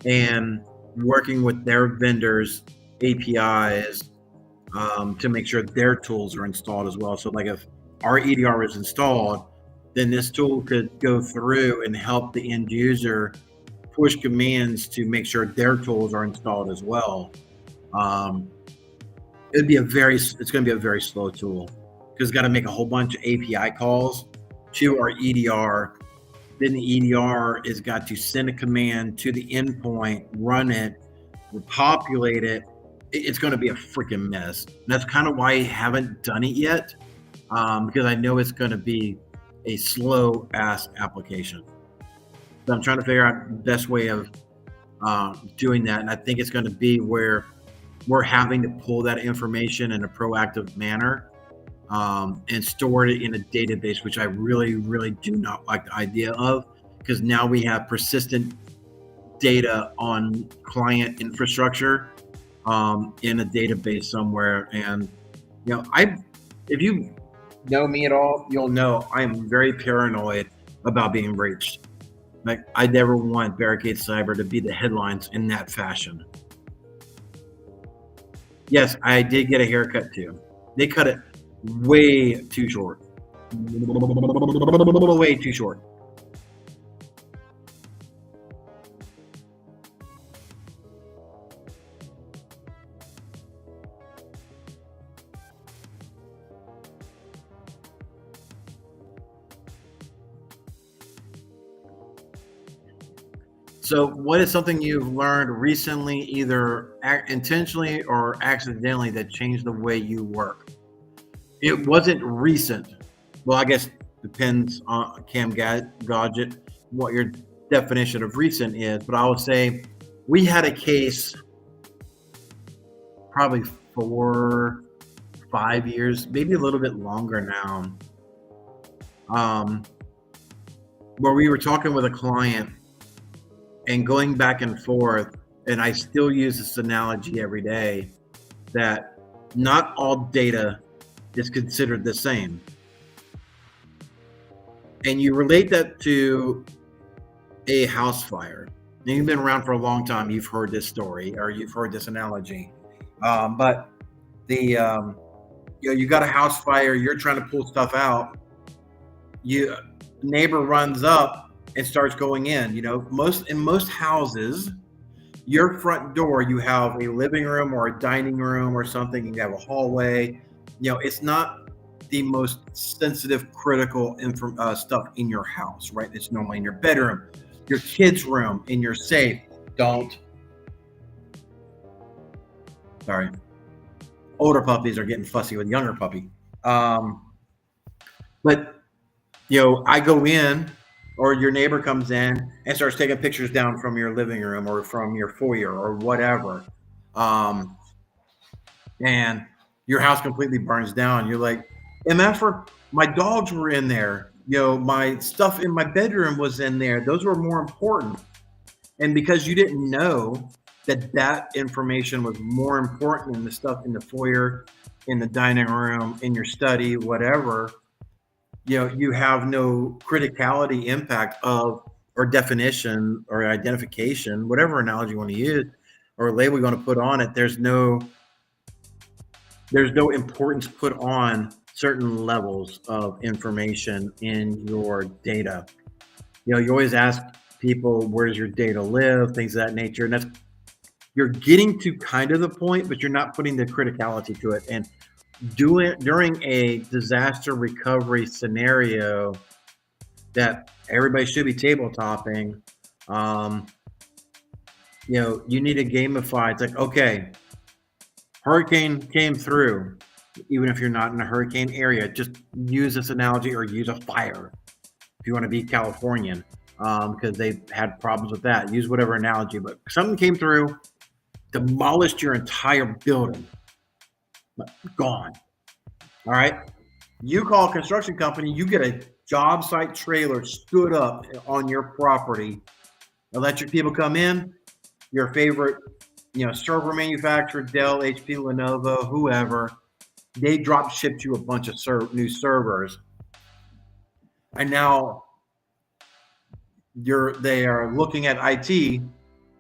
S3: and working with their vendors' APIs to make sure their tools are installed as well. So like if our EDR is installed, then this tool could go through and help the end user push commands to make sure their tools are installed as well. It's going to be a very slow tool because it's got to make a whole bunch of API calls to our EDR. Then the EDR has got to send a command to the endpoint, run it, repopulate it. It's going to be a freaking mess. And that's kind of why I haven't done it yet, because I know it's going to be a slow ass application. So I'm trying to figure out the best way of doing that. And I think it's going to be where we're having to pull that information in a proactive manner and store it in a database, which I really, really do not like the idea of, because now we have persistent data on client infrastructure in a database somewhere. And, if you know me at all, you'll know I am very paranoid about being breached. Like, I never want Barricade Cyber to be the headlines in that fashion. Yes, I did get a haircut too. They cut it way too short. Way too short. So what is something you've learned recently, either intentionally or accidentally, that changed the way you work? It wasn't recent. Well, I guess depends on Cam Gadget, what your definition of recent is. But I would say we had a case probably 4-5 years, maybe a little bit longer now, where we were talking with a client and going back and forth, and I still use this analogy every day, that not all data is considered the same. And you relate that to a house fire. Now, you've been around for a long time, you've heard this story, or you've heard this analogy. But you got a house fire, you're trying to pull stuff out, neighbor runs up and starts going in. In most houses, your front door, you have a living room or a dining room or something, you have a hallway. It's not the most sensitive, critical stuff in your house, right? It's normally in your bedroom, your kids' room, in your safe. Sorry. Older puppies are getting fussy with younger puppy. But I go in, or your neighbor comes in and starts taking pictures down from your living room or from your foyer or whatever. And your house completely burns down. You're like, MF, my dogs were in there. My stuff in my bedroom was in there. Those were more important. And because you didn't know that information was more important than the stuff in the foyer, in the dining room, in your study, whatever, you have no criticality impact of, or definition or identification, whatever analogy you want to use or label you want to put on it. There's no importance put on certain levels of information in your data. You always ask people, where does your data live, things of that nature. And you're getting to kind of the point, but you're not putting the criticality to it. And during a disaster recovery scenario, that everybody should be tabletopping. You need to gamify. It's like, okay, hurricane came through. Even if you're not in a hurricane area, just use this analogy or use a fire. If you want to be Californian, because they've had problems with that. Use whatever analogy, but something came through, demolished your entire building. Gone. All right. You call a construction company, you get a job site trailer stood up on your property. Electric people come in, your favorite, server manufacturer, Dell, HP, Lenovo, whoever, they drop shipped you a bunch of new servers. And now they are looking at IT.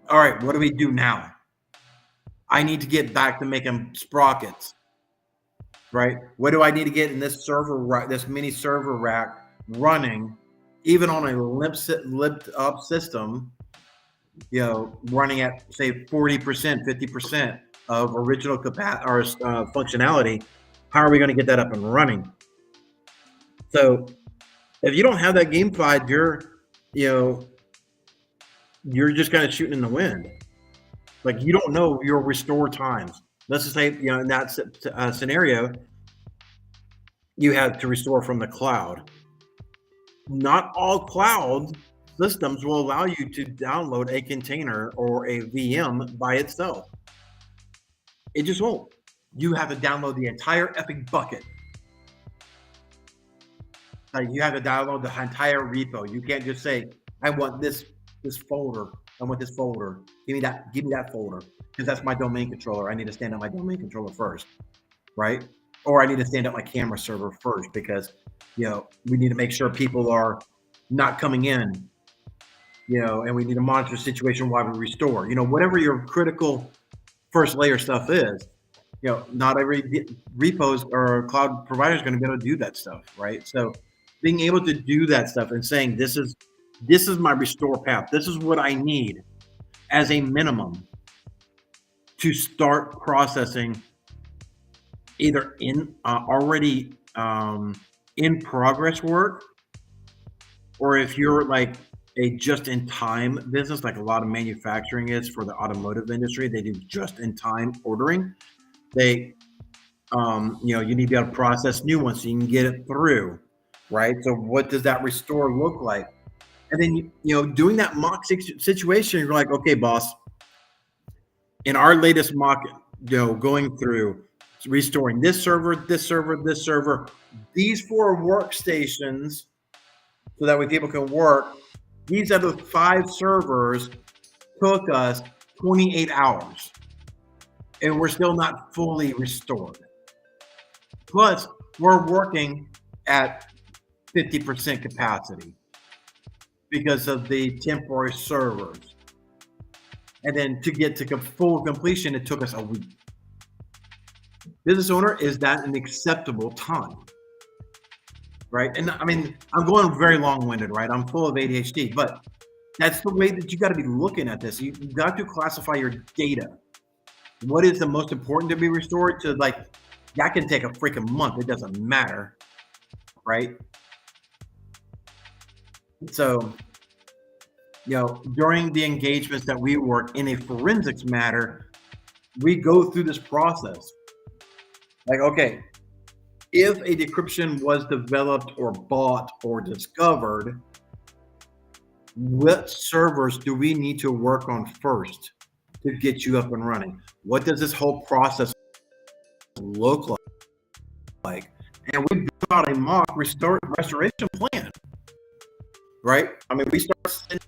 S3: All right, what do we do now? I need to get back to making sprockets, right? What do I need to get in this server rack, this mini server rack running, even on a limped up system, running at say 40%, 50% of original capacity or functionality? How are we going to get that up and running? So if you don't have that gamified, you're just kind of shooting in the wind. Like, you don't know your restore times. Let's just say, in that scenario, you have to restore from the cloud. Not all cloud systems will allow you to download a container or a VM by itself. It just won't. You have to download the entire epic bucket. You have to download the entire repo. You can't just say, I want this folder. I want this folder. Give me that folder, because that's my domain controller. I need to stand up my domain controller first, right? Or I need to stand up my camera server first, because we need to make sure people are not coming in, and we need to monitor the situation while we restore. Whatever your critical first layer stuff is, not every repos or cloud provider is going to be able to do that stuff, right? So being able to do that stuff and saying, this is my restore path. This is what I need as a minimum to start processing either in already in progress work, or if you're like a just-in-time business, like a lot of manufacturing is for the automotive industry, they do just-in-time ordering. They, you need to be able to process new ones so you can get it through, right? So what does that restore look like? And then, doing that mock situation, you're like, okay, boss, in our latest mock, going through restoring this server, this server, this server, these 4 workstations, so that way people can work. These other 5 servers took us 28 hours, and we're still not fully restored. Plus, we're working at 50% capacity because of the temporary servers. And then to get to full completion, it took us a week. Business owner, is that an acceptable time? Right? And I mean, I'm going very long-winded, right? I'm full of ADHD, but that's the way that you got to be looking at this. You got to classify your data. What is the most important to be restored to? Like, that can take a freaking month. It doesn't matter, right? So, during the engagements that we work in a forensics matter, we go through this process. Like, okay, if a decryption was developed or bought or discovered, what servers do we need to work on first to get you up and running? What does this whole process look like? And we built out a mock restoration plan, right? I mean, we start sending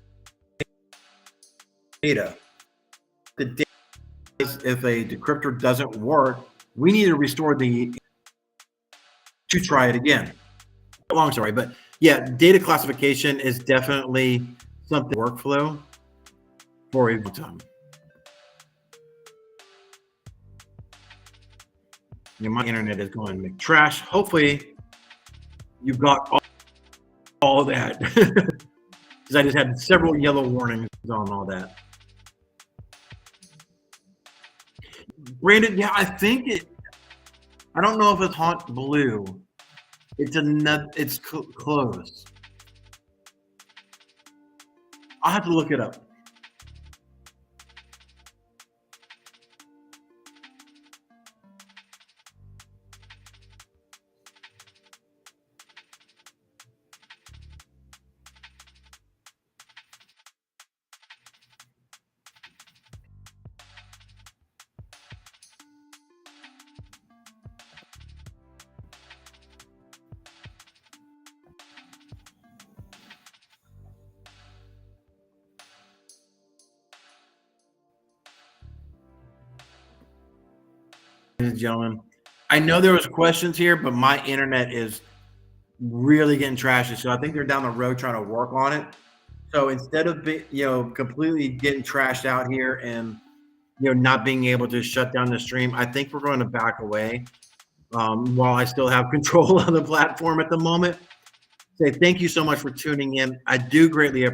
S3: data. The data is, if a decryptor doesn't work, we need to restore to try it again. Long story, but yeah, data classification is definitely something workflow for every time. My internet is going to make trash. Hopefully you've got all that, because I just had several yellow warnings on all that. Brandon, yeah, I don't know if it's hot blue. It's close. I'll have to look it up. Ladies and gentlemen, I know there was questions here, but my internet is really getting trashy. So I think they're down the road trying to work on it. So instead of completely getting trashed out here and not being able to shut down the stream, I think we're going to back away while I still have control of the platform at the moment. Say thank you so much for tuning in. I do greatly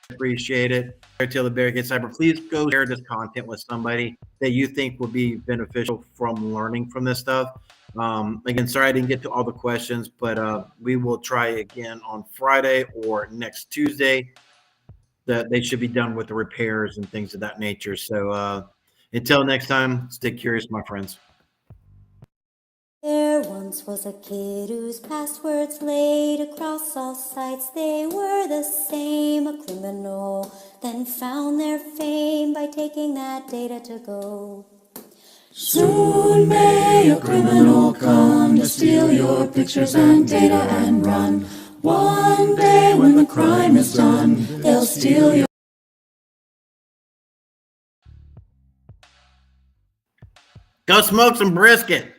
S3: appreciate it. Till the Bear Gets Cyber, please go share this content with somebody that you think will be beneficial from learning from this stuff. Again, sorry I didn't get to all the questions, but we will try again on Friday or next Tuesday. That they should be done with the repairs and things of that nature. So until next time, stay curious, my friends.
S4: There once was a kid whose passwords laid across all sites. They were the same, a criminal, then found their fame by taking that data to go.
S7: Soon may a criminal come to steal your pictures and data and run. One day when the crime is done, they'll steal your...
S3: Go smoke some brisket.